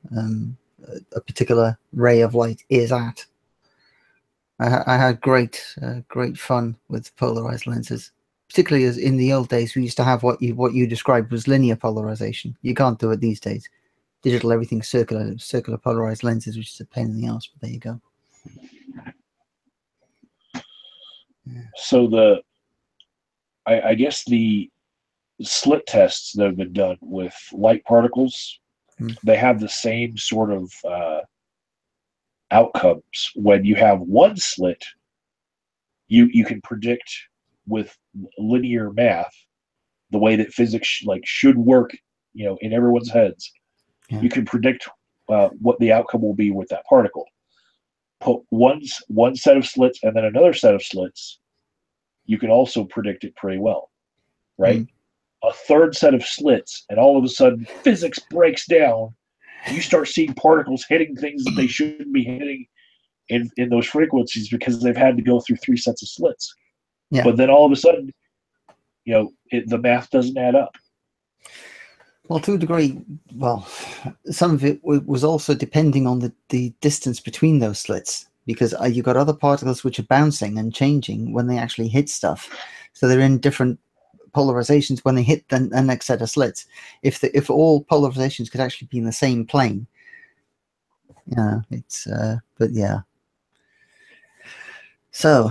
ray of light is at. I had great fun with polarized lenses, particularly as in the old days we used to have what you described was linear polarization. You can't do it these days. Digital everything circular polarized lenses, which is a pain in the ass. But there you go. Yeah. So I guess the slit tests that have been done with light particles, Mm. they have the same sort of outcomes. When you have one slit, you can predict with linear math the way that physics should work, in everyone's heads. Yeah. You can predict what the outcome will be with that particle. Put one set of slits and then another set of slits, you can also predict it pretty well, right? Mm. A third set of slits, and all of a sudden physics breaks down. You start seeing particles hitting things that they shouldn't be hitting in those frequencies, because they've had to go through three sets of slits. Yeah. But then all of a sudden, the math doesn't add up. Well, to a degree, well, some of it was also depending on the distance between those slits, because you got other particles which are bouncing and changing when they actually hit stuff. So they're in different polarizations when they hit the next set of slits. If all polarizations could actually be in the same plane, yeah, it's but yeah. So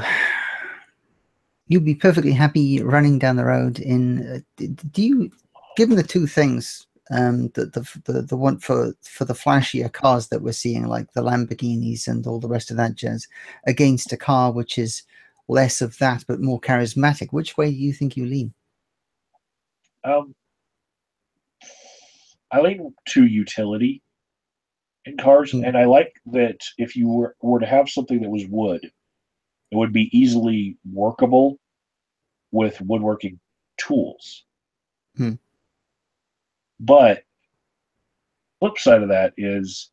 you'd be perfectly happy running down the road in. Do you, given the two things, the one for the flashier cars that we're seeing, like the Lamborghinis and all the rest of that jazz, against a car which is less of that but more charismatic, which way do you think you lean? Um, I lean to utility in cars, Mm. and I like that if you were to have something that was wood, it would be easily workable with woodworking tools. Mm. But flip side of that is,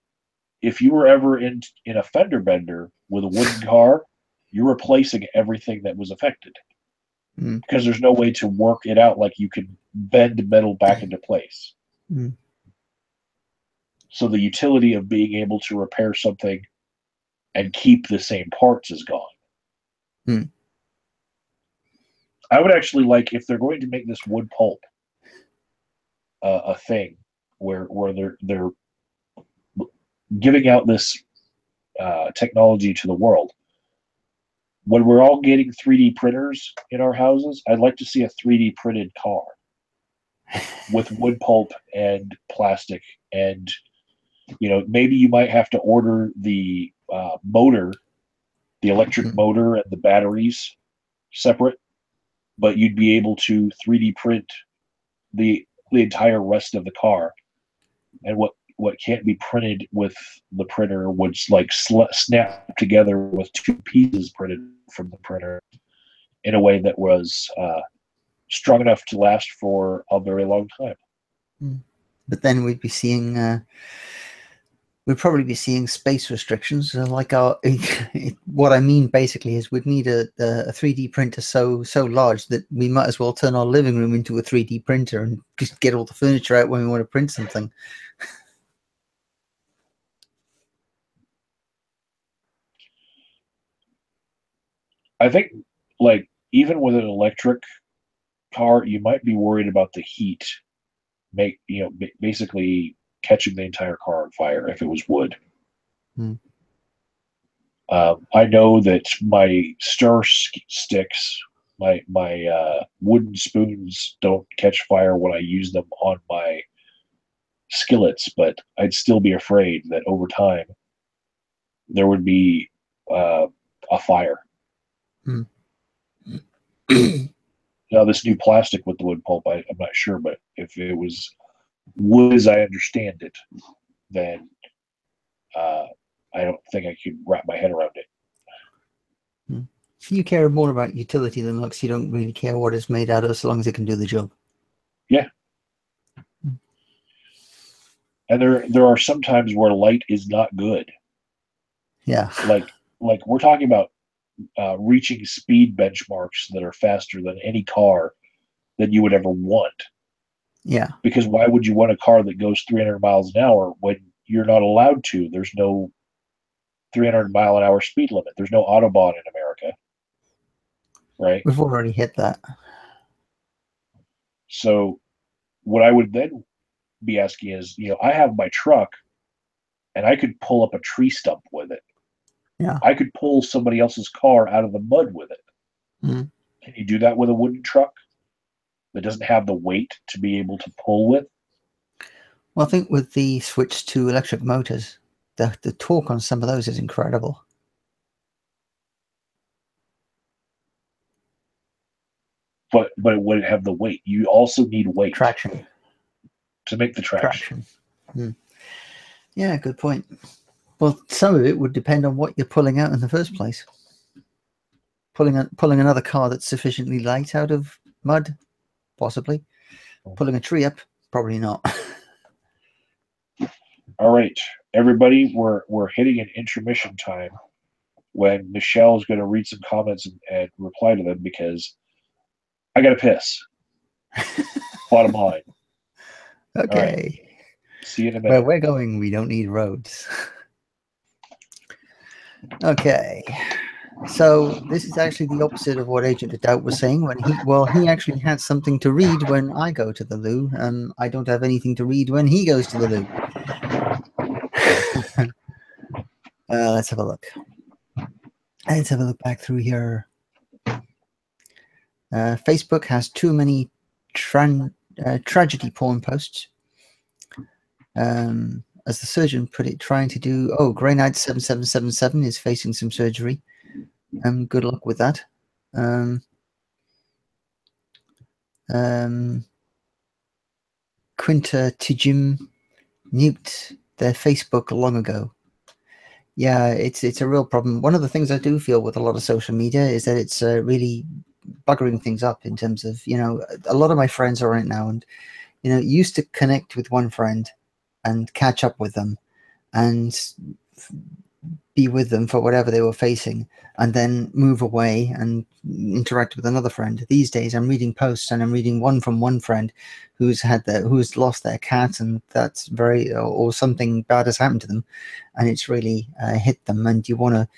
if you were ever in a fender bender with a wooden car, you're replacing everything that was affected, Mm. because there's no way to work it out like you can bend metal back into place. Mm. So the utility of being able to repair something and keep the same parts is gone. Mm. I would actually like, if they're going to make this wood pulp a thing, where they're giving out this technology to the world. When we're all getting 3D printers in our houses, I'd like to see a 3D printed car with wood pulp and plastic, and maybe you might have to order the motor, the electric Mm. motor, and the batteries separate, but you'd be able to 3D print the entire rest of the car, and what can't be printed with the printer would snap together with two pieces printed from the printer in a way that was strong enough to last for a very long time. Mm. But then we'd probably be seeing space restrictions. Like our, what I mean basically is we'd need a 3D printer so large that we might as well turn our living room into a 3D printer and just get all the furniture out when we want to print something. I think, like, even with an electric car, you might be worried about the heat, basically catching the entire car on fire if it was wood. Hmm. I know that my stir sticks, my wooden spoons, don't catch fire when I use them on my skillets, but I'd still be afraid that over time there would be uh, a fire. Hmm. Now, this new plastic with the wood pulp, I'm not sure, but if it was wood as I understand it, then uh, I don't think I could wrap my head around it. You care more about utility than looks. You don't really care what it's made out of, so long as it can do the job. Yeah. And there are some times where light is not good. Yeah. Like we're talking about reaching speed benchmarks that are faster than any car that you would ever want. Yeah. Because why would you want a car that goes 300 miles an hour when you're not allowed to? There's no 300-mile-an-hour speed limit. There's no Autobahn in America, right? We've already hit that. So what I would then be asking is, I have my truck and I could pull up a tree stump with it. Yeah. I could pull somebody else's car out of the mud with it. Mm. Can you do that with a wooden truck that doesn't have the weight to be able to pull with? Well, I think with the switch to electric motors, the torque on some of those is incredible. But it wouldn't have the weight. You also need weight. Traction. To make the traction. Yeah, good point. Well, some of it would depend on what you're pulling out in the first place. Pulling another car that's sufficiently light out of mud, possibly. Pulling a tree up, probably not. All right, everybody, we're hitting an intermission time when Michelle is going to read some comments and reply to them because I got to piss. Bottom line. Okay. Right. See you in a minute. Where we're going, we don't need roads. Okay. So this is actually the opposite of what Agent of Doubt was saying when he actually had something to read when I go to the loo, and I don't have anything to read when he goes to the loo. Let's have a look. Let's have a look back through here. Facebook has too many tragedy porn posts. As the surgeon put it, trying to do. Oh, Grey Knight 7777 is facing some surgery. Good luck with that. Quinta Tijim nuked their Facebook long ago. Yeah, it's a real problem. One of the things I do feel with a lot of social media is that it's really buggering things up in terms of, a lot of my friends are on it now, and used to connect with one friend and catch up with them and be with them for whatever they were facing, and then move away and interact with another friend. These days I'm reading posts, and I'm reading one from one friend who's lost their cat, and that's or something bad has happened to them, and it's really hit them, and you want to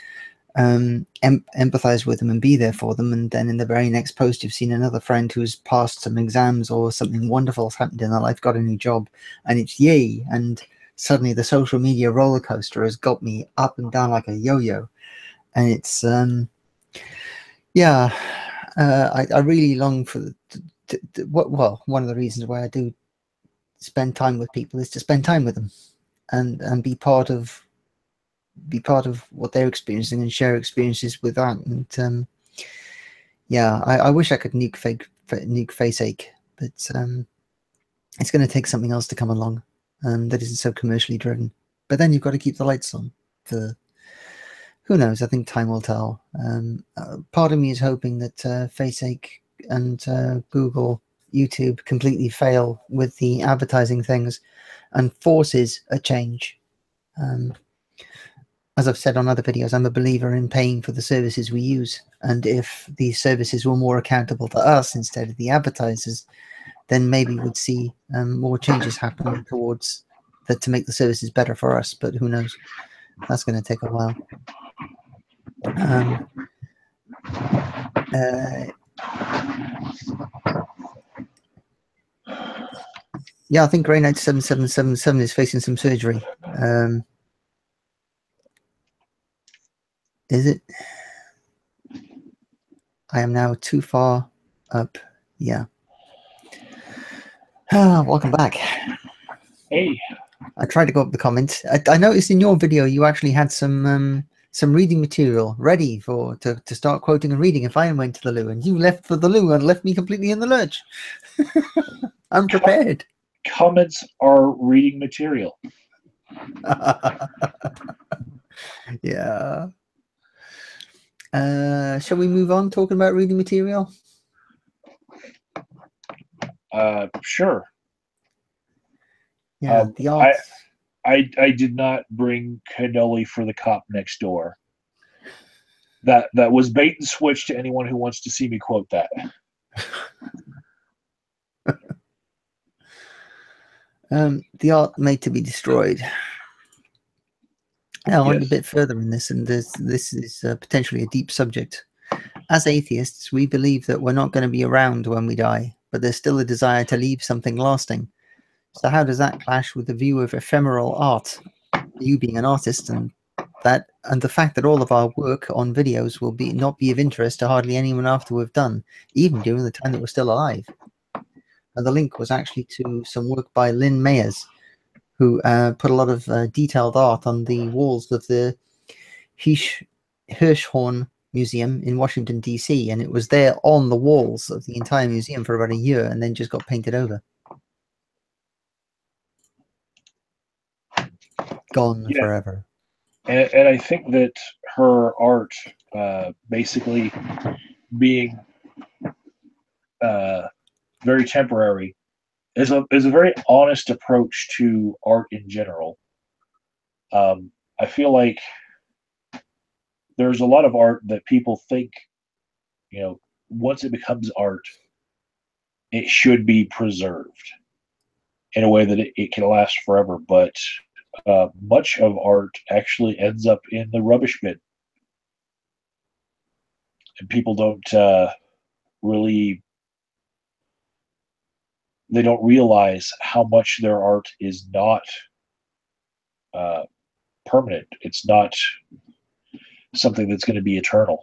empathize with them and be there for them. And then in the very next post, you've seen another friend who's passed some exams or something wonderful has happened in their life, got a new job, and it's yay. And suddenly the social media roller coaster has got me up and down like a yo-yo. And it's, I really long for, one of the reasons why I do spend time with people is to spend time with them and be part of what they're experiencing and share experiences with that. And I wish I could nuke FaceAche, but it's going to take something else to come along that isn't so commercially driven. But then you've got to keep the lights on for who knows. I think time will tell. Part of me is hoping that FaceAche and Google, YouTube completely fail with the advertising things and forces a change. As I've said on other videos, I'm a believer in paying for the services we use. And if these services were more accountable to us instead of the advertisers, then maybe we'd see more changes happen towards that to make the services better for us. But who knows? That's going to take a while. I think Grey Knight 7777 is facing some surgery. Is it? I am now too far up. Yeah. Welcome back. Hey. I tried to go up the comments. I noticed in your video you actually had some reading material ready to start quoting and reading if I went to the loo, and you left for the loo and left me completely in the lurch. Unprepared. Comments are reading material. Yeah. Shall we move on talking about reading material? Sure. Yeah, the art. I I did not bring cannoli for the cop next door. That was bait and switch to anyone who wants to see me quote that. The art made to be destroyed. Now, I went a Yes. bit further in this, and this is potentially a deep subject. As atheists, we believe that we're not going to be around when we die, but there's still a desire to leave something lasting. So how does that clash with the view of ephemeral art? You being an artist, and the fact that all of our work on videos will not be of interest to hardly anyone after we've done, even during the time that we're still alive. And the link was actually to some work by Lynn Mayers, who put a lot of detailed art on the walls of the Hirshhorn Museum in Washington, D.C., and it was there on the walls of the entire museum for about a year and then just got painted over. Gone Yeah, forever. and I think that her art, basically being uh, very temporary, is a very honest approach to art in general. I feel like there's a lot of art that people think, once it becomes art, it should be preserved in a way that it can last forever. But much of art actually ends up in the rubbish bin, and people don't really they don't realize how much their art is not uh, permanent. It's not something that's going to be eternal.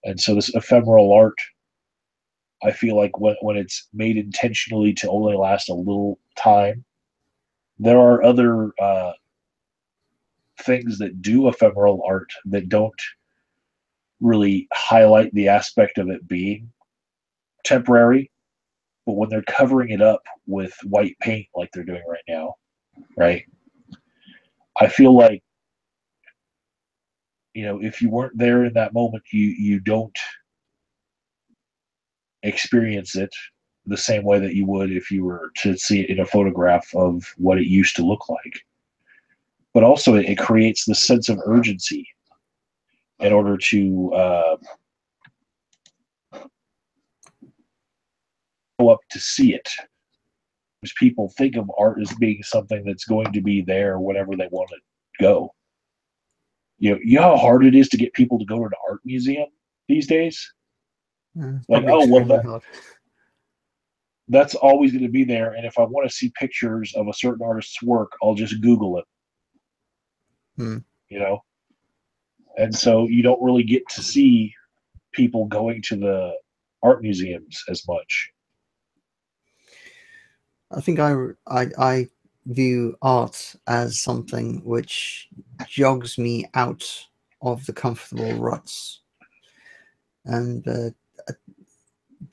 And so this ephemeral art, I feel like when it's made intentionally to only last a little time, there are other things that do ephemeral art that don't really highlight the aspect of it being temporary. But when they're covering it up with white paint like they're doing right now, right? I feel like, if you weren't there in that moment, you don't experience it the same way that you would if you were to see it in a photograph of what it used to look like. But also, it creates this sense of urgency in order to go up to see it. Because people think of art as being something that's going to be there whenever they want to go. You know how hard it is to get people to go to an art museum these days. Like, Probably oh well, extremely hard. that's always going to be there. And if I want to see pictures of a certain artist's work, I'll just Google it. Hmm. You know, and so you don't really get to see people going to the art museums as much. I think I view art as something which jogs me out of the comfortable ruts. And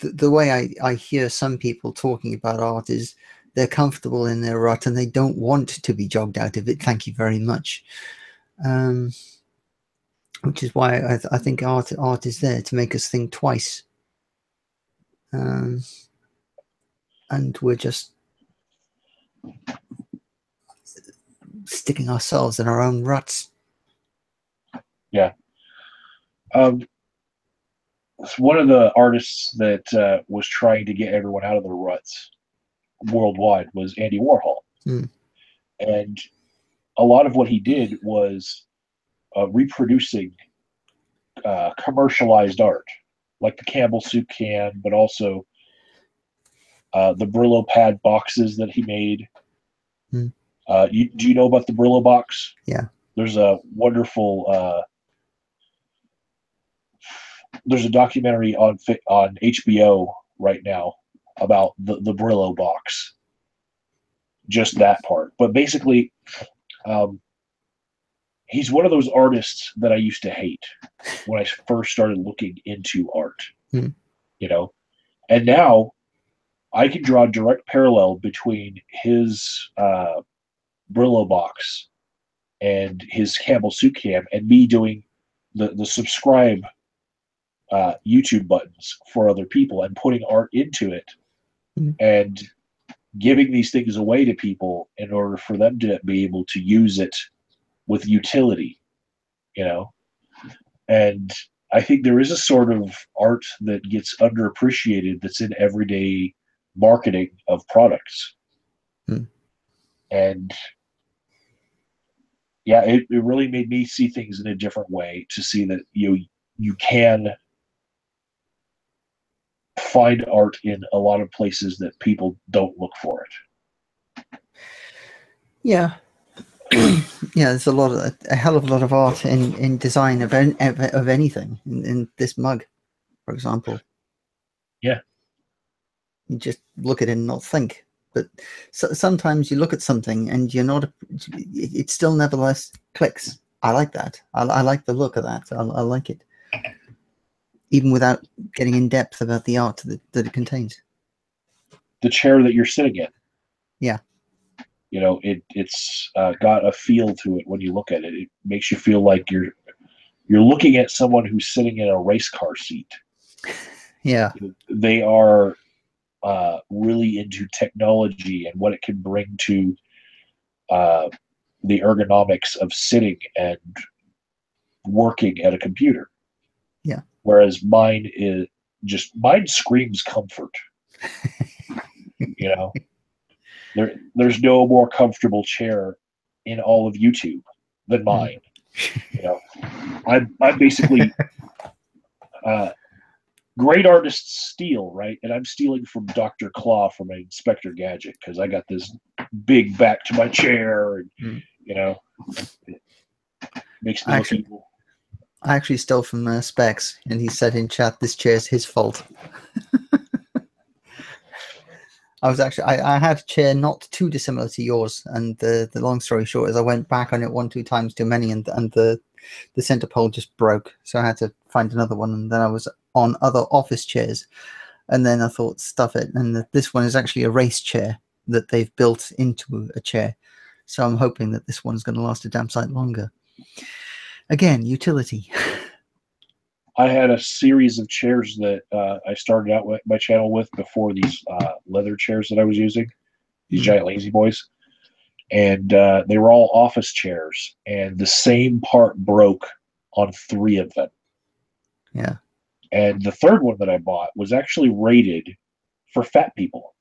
the way I hear some people talking about art is they're comfortable in their rut and they don't want to be jogged out of it. Thank you very much. Um, which is why I think art is there to make us think twice. Um, and we're just sticking ourselves in our own ruts. Yeah. Um, One of the artists that was trying to get everyone out of their ruts worldwide was Andy Warhol. Hmm. And a lot of what he did was reproducing commercialized art, like the Campbell soup can, but also the Brillo pad boxes that he made. Hmm. Do you know about the Brillo box? Yeah. There's a wonderful there's a documentary on HBO right now about the Brillo box, just that part. But basically, um, he's one of those artists that I used to hate when I first started looking into art. Hmm. You know, and now I can draw a direct parallel between his Brillo box and his Campbell soup can, and me doing the subscribe YouTube buttons for other people and putting art into it Mhm. and giving these things away to people in order for them to be able to use it with utility, you know. And I think there is a sort of art that gets underappreciated that's in everyday marketing of products. Hmm. And yeah, it really made me see things in a different way, to see that you can find art in a lot of places that people don't look for it. Yeah. Yeah, there's a hell of a lot of art in design of anything. In this mug, for example, Yeah. you just look at it and not think. But sometimes you look at something and you're not. It still nevertheless clicks. I like that. I like the look of that. I like it, even without getting in depth about the art that it contains. The chair that you're sitting in, Yeah. it's got a feel to it. When you look at it, it makes you feel like you're looking at someone who's sitting in a race car seat. Yeah. They are really into technology and what it can bring to uh, the ergonomics of sitting and working at a computer. Yeah. Whereas mine screams comfort. You know, there's no more comfortable chair in all of YouTube than Mm. mine. You know, I'm basically great artists steal, right? And I'm stealing from Dr. Claw from Inspector Gadget, because I got this big back to my chair, and Mm. it makes me look evil. I actually stole from Specs, and he said in chat, "This chair's his fault." I had a chair not too dissimilar to yours, and the long story short is I went back on it 1-2 times too many, and the center pole just broke, so I had to find another one, and then I was on other office chairs, and then I thought, stuff it, and this one is actually a race chair that they've built into a chair, so I'm hoping that this one's going to last a damn sight longer. Again, utility. I had a series of chairs that I started out with my channel with before these leather chairs that I was using, these giant lazy boys, and they were all office chairs, and the same part broke on 3 of them. Yeah. And the third one that I bought was actually rated for fat people.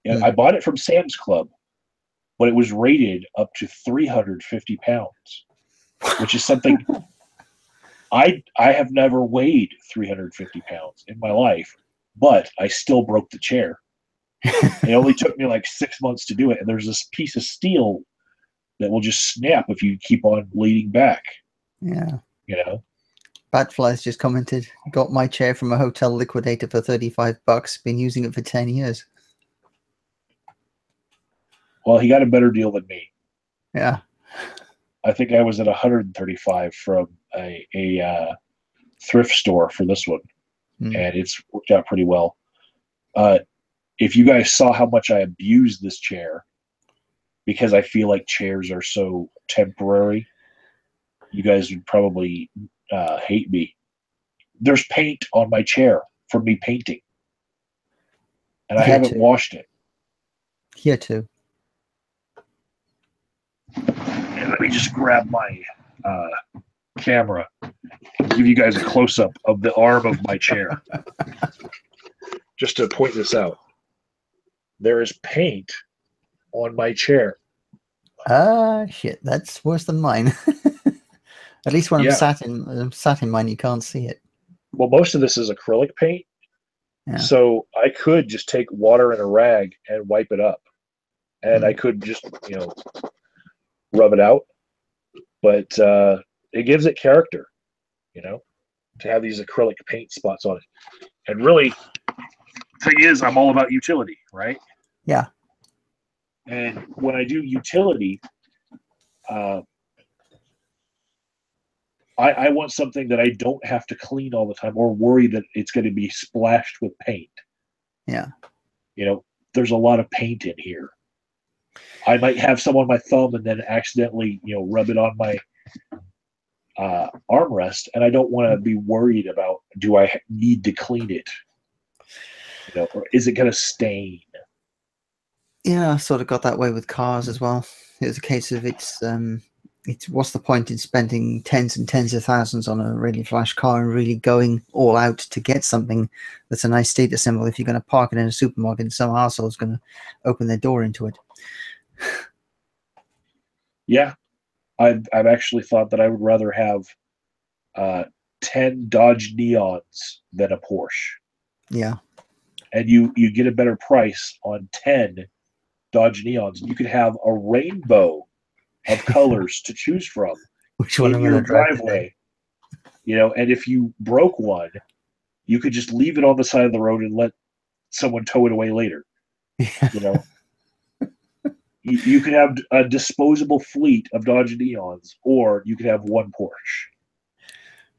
And I bought it from Sam's Club, but it was rated up to 350 pounds, which is something I have never weighed 350 pounds in my life, but I still broke the chair. It only took me like 6 months to do it. And there's this piece of steel that will just snap if you keep on leaning back. Yeah. You know, Batflies just commented, "Got my chair from a hotel liquidator for $35. Been using it for 10 years." well, he got a better deal than me. Yeah. I think I was at 135 from a thrift store for this one, and it's worked out pretty well. If you guys saw how much I abused this chair, because I feel like chairs are so temporary, you guys would probably hate me. There's paint on my chair from me painting, and I Here haven't too. washed it. Here too. And let me just grab my camera, give you guys a close up of the arm of my chair, just to point this out. There is paint on my chair. Shit, that's worse than mine. At least when I'm Yeah. sat in mine, you can't see it. Well, most of this is acrylic paint, Yeah. so I could just take water and a rag and wipe it up, and I could just rub it out. But it gives it character, to have these acrylic paint spots on it. And really, thing is, I'm all about utility, right? Yeah. And when I do utility, I want something that I don't have to clean all the time or worry that it's going to be splashed with paint. Yeah. There's a lot of paint in here. I might have some on my thumb and then accidentally, rub it on my armrest, and I don't want to be worried about, do I need to clean it, or is it going to stain? Yeah, I sort of got that way with cars as well. It was a case of it's what's the point in spending tens and tens of thousands on a really flash car and really going all out to get something that's a nice status symbol if you're going to park it in a supermarket and some arsehole's going to open their door into it. Yeah, I've actually thought that I would rather have 10 Dodge Neons than a Porsche. Yeah. And you get a better price on 10 Dodge Neons. You could have a rainbow of colors to choose from Which one in I'm your going to drive driveway. And if you broke one, you could just leave it on the side of the road and let someone tow it away later. today. You could have a disposable fleet of Dodge Neons, or you could have one Porsche.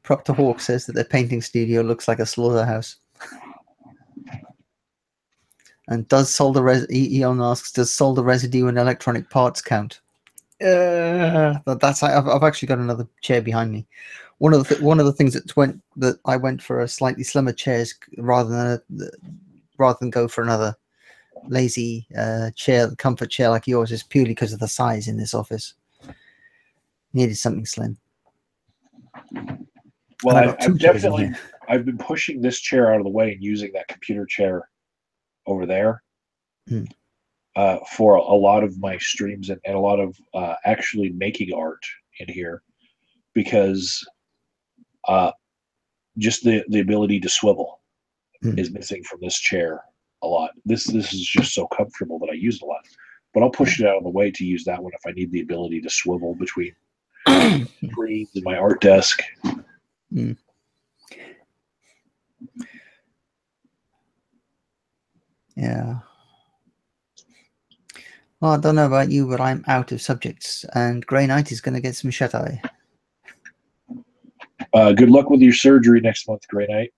Proctor Hawk says that their painting studio looks like a slaughterhouse. And does solder Eon asks, does solder residue and electronic parts count? That's I've actually got another chair behind me. One of the things that I went for a slightly slimmer chairs rather than go for another lazy chair, comfort chair like yours, is purely because of the size in this office. Needed something slim. Well, I've been pushing this chair out of the way and using that computer chair over there for a lot of my streams and a lot of actually making art in here, because just the ability to swivel is missing from this chair a lot. This is just so comfortable that I use it a lot. But I'll push it out of the way to use that one if I need the ability to swivel between screens and my art desk. Yeah. Well, I don't know about you, but I'm out of subjects, and Grey Knight is going to get some shut-eye. Good luck with your surgery next month, Grey Knight.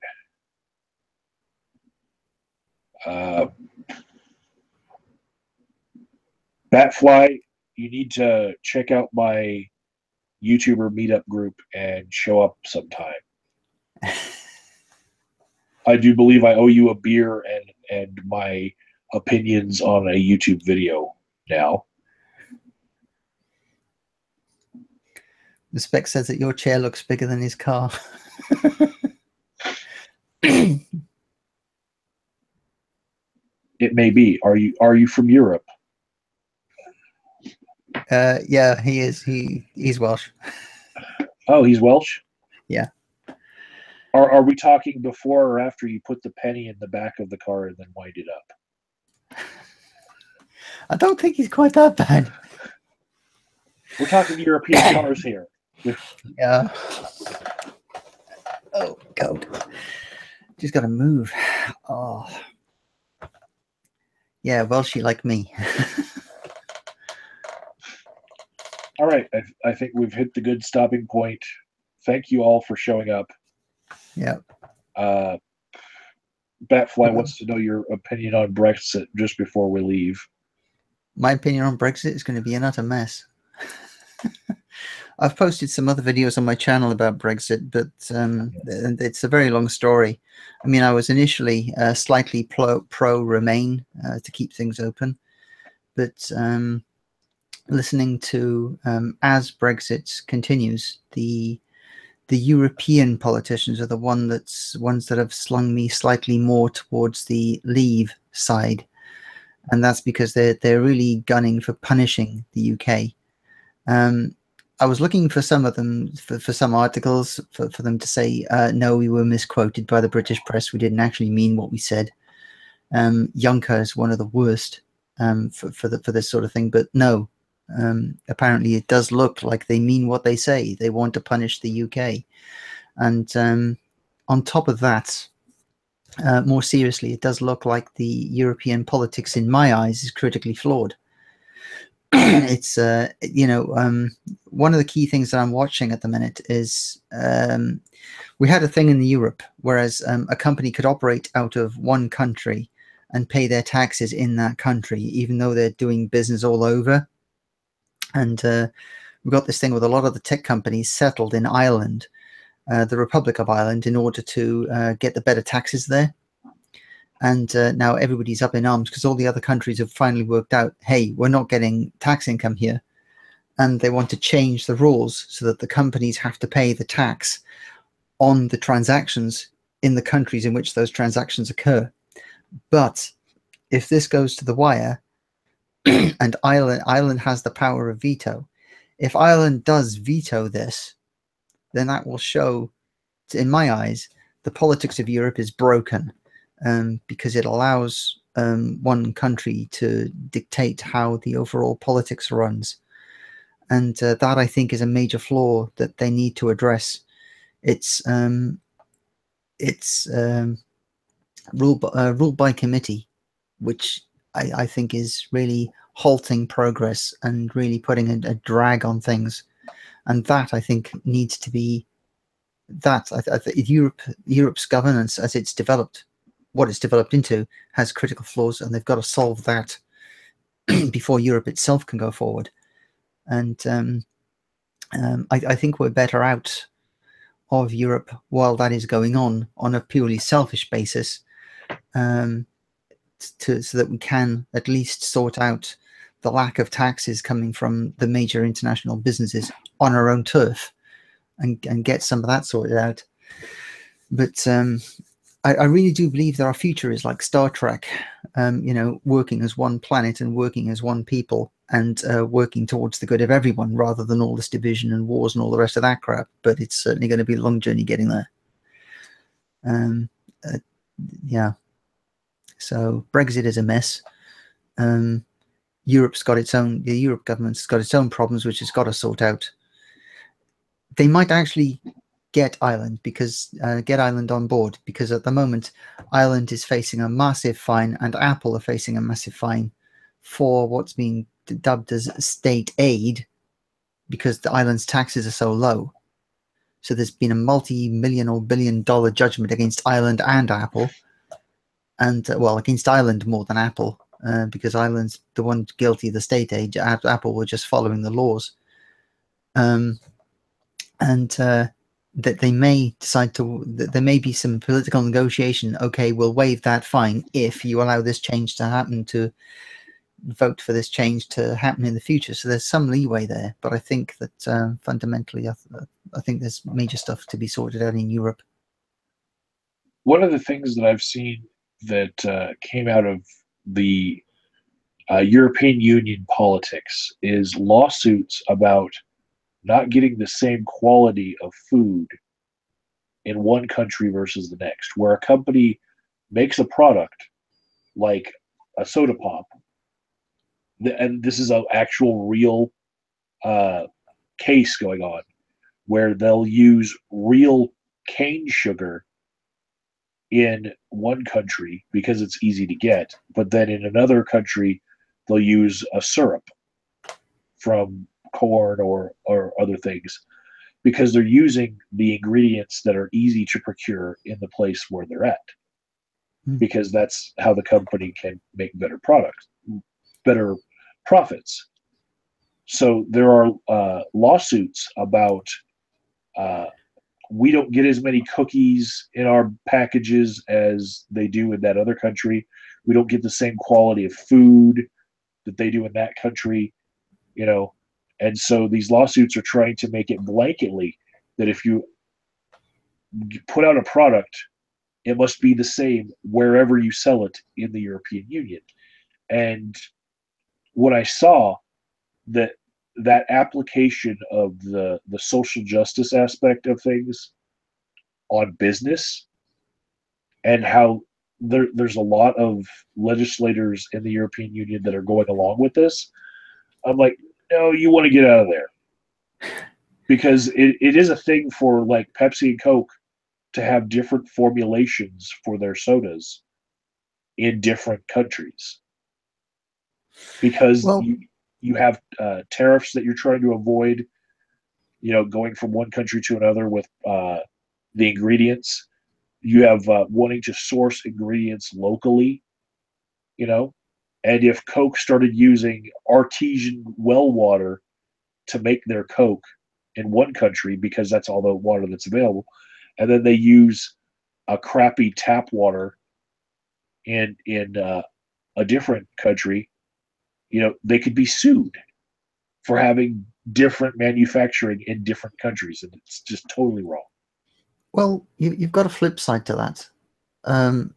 Batfly, you need to check out my YouTuber meetup group and show up sometime. I do believe I owe you a beer and my opinions on a YouTube video now. The spec says that your chair looks bigger than his car. It may be. Are you from Europe? Yeah, he is. He's Welsh. Oh, he's Welsh? Yeah. Are we talking before or after you put the penny in the back of the car and then wind it up? I don't think he's quite that bad. We're talking European cars here. Yeah. Oh, God. Just got to move. Oh. Yeah, Welshy like me. All right. I think we've hit the good stopping point. Thank you all for showing up. Yeah. Batfly wants to know your opinion on Brexit just before we leave. My opinion on Brexit is going to be an utter mess. I've posted some other videos on my channel about Brexit, but it's a very long story. I mean, I was initially slightly pro-Remain to keep things open, but listening to as Brexit continues, the European politicians are the ones that have slung me slightly more towards the Leave side, and that's because they're really gunning for punishing the UK. I was looking for some of them for some articles for them to say no, we were misquoted by the British press. We didn't actually mean what we said. Juncker is one of the worst for this sort of thing, but no. Apparently it does look like they mean what they say. They want to punish the UK. And on top of that, more seriously, it does look like the European politics, in my eyes, is critically flawed. It's, one of the key things that I'm watching at the minute is we had a thing in Europe, whereas a company could operate out of one country and pay their taxes in that country, even though they're doing business all over. And we've got this thing with a lot of the tech companies settled in Ireland, the Republic of Ireland, in order to get the better taxes there. And now everybody's up in arms because all the other countries have finally worked out, hey, we're not getting tax income here. And they want to change the rules so that the companies have to pay the tax on the transactions in the countries in which those transactions occur. But if this goes to the wire, and Ireland has the power of veto, if Ireland does veto this, then that will show, in my eyes, the politics of Europe is broken, because it allows one country to dictate how the overall politics runs. And that, I think, is a major flaw that they need to address. It's ruled by committee, which I think is really halting progress and really putting a drag on things. And that, I think, needs to be that. Europe's governance, as it's developed, what it's developed into, has critical flaws, and they've got to solve that before Europe itself can go forward. And I think we're better out of Europe while that is going on a purely selfish basis, so that we can at least sort out the lack of taxes coming from the major international businesses on our own turf, and get some of that sorted out. But I really do believe there are futures like Star Trek, working as one planet and working as one people, and working towards the good of everyone, rather than all this division and wars and all the rest of that crap. But it's certainly going to be a long journey getting there. Yeah. So Brexit is a mess. Europe's got its own. The Europe government's got its own problems, which it's got to sort out. They might actually get Ireland on board, because at the moment Ireland is facing a massive fine, and Apple are facing a massive fine for what's being dubbed as state aid, because the island's taxes are so low. So there's been a multi-million or billion-dollar judgment against Ireland and Apple, and against Ireland more than Apple, because Ireland's the one guilty of the state aid. Apple were just following the laws, and that they may decide that there may be some political negotiation. Okay, we'll waive that fine if you allow this change to happen, to vote for this change to happen in the future. So there's some leeway there, but I think that fundamentally, I think there's major stuff to be sorted out in Europe. One of the things that I've seen that came out of the European Union politics is lawsuits about not getting the same quality of food in one country versus the next, where a company makes a product like a soda pop, and this is an actual real case going on, where they'll use real cane sugar in one country because it's easy to get, but then in another country they'll use a syrup from corn or other things, because they're using the ingredients that are easy to procure in the place where they're at, because that's how the company can make better products, better profits. So there are lawsuits about we don't get as many cookies in our packages as they do in that other country. We don't get the same quality of food that they do in that country, And so these lawsuits are trying to make it blanketly that if you put out a product, it must be the same wherever you sell it in the European Union. And what I saw, that application of the social justice aspect of things on business, and how there's a lot of legislators in the European Union that are going along with this. I'm like, no, you want to get out of there, because it is a thing for like Pepsi and Coke to have different formulations for their sodas in different countries, because Well, you have tariffs that you're trying to avoid, going from one country to another with the ingredients. You have wanting to source ingredients locally you know, and if Coke started using artesian well water to make their Coke in one country because that's all the water that's available, and then they use a crappy tap water in a different country, they could be sued for having different manufacturing in different countries, and it's just totally wrong. Well, you've got a flip side to that. Um,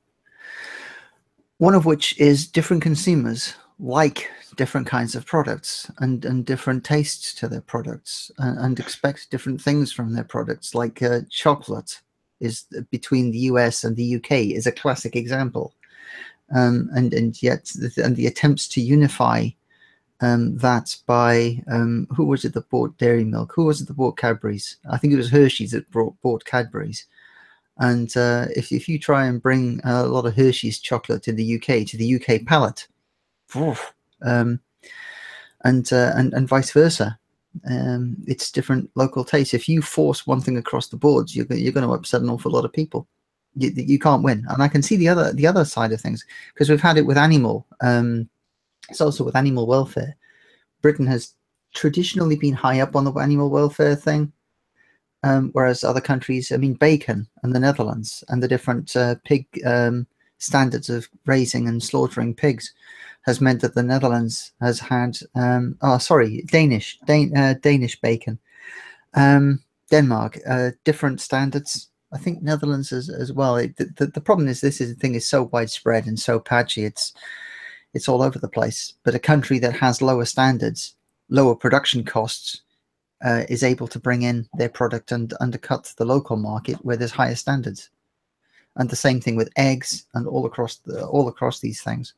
one of which is different consumers like different kinds of products and different tastes to their products and expect different things from their products. Like chocolate is between the US and the UK is a classic example. And yet the attempts to unify that by who was it that bought Dairy Milk? Who was it that bought Cadbury's? I think it was Hershey's that bought Cadbury's. And if you try and bring a lot of Hershey's chocolate in the UK to the UK palate, um, and vice versa, it's different local tastes. If you force one thing across the boards, you're going to upset an awful lot of people. You can't win. And I can see the other side of things, because we've had it with animal. It's also with animal welfare. Britain has traditionally been high up on the animal welfare thing. Whereas other countries, I mean, bacon and the Netherlands and the different pig standards of raising and slaughtering pigs has meant that the Netherlands has had, Danish bacon. Denmark, different standards. I think Netherlands as well. The problem is this thing is so widespread and so patchy. It's all over the place. But a country that has lower standards, lower production costs, is able to bring in their product and undercut the local market where there's higher standards. And the same thing with eggs and all across these things.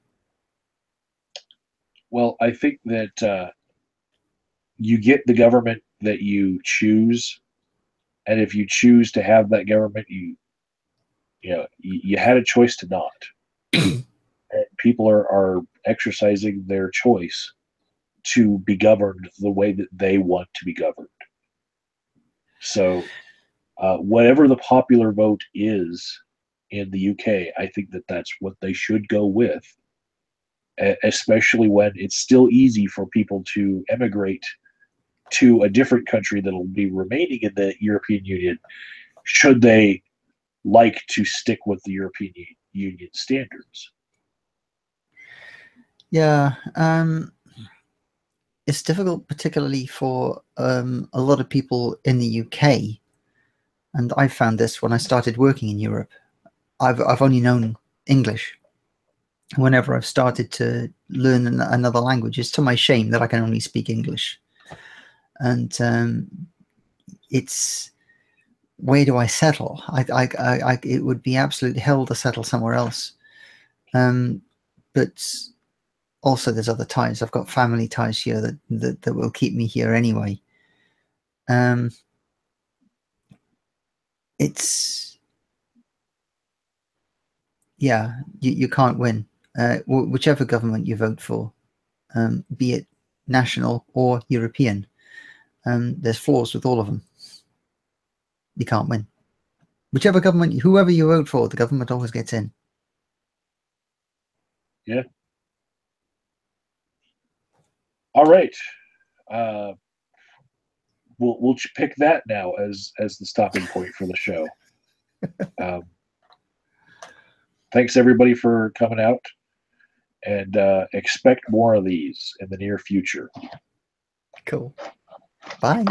Well, I think that you get the government that you choose, and if you choose to have that government, you had a choice to not. And people are exercising their choice to be governed the way that they want to be governed. So, whatever the popular vote is in the UK, I think that that's what they should go with, especially when it's still easy for people to emigrate to a different country that'll be remaining in the European Union, should they like to stick with the European Union standards. Yeah, it's difficult, particularly for a lot of people in the UK. And I found this when I started working in Europe. I've only known English. Whenever I've started to learn another language, it's to my shame that I can only speak English. And it's, where do I settle? It would be absolute hell to settle somewhere else. But also there's other ties. I've got family ties here that will keep me here anyway. It's, yeah, you can't win. Whichever government you vote for, be it national or European, there's flaws with all of them. You can't win. Whichever government, whoever you vote for, the government always gets in. Yeah. All right. We'll pick that now as the stopping point for the show. Thanks everybody for coming out, and expect more of these in the near future. Cool. Bye.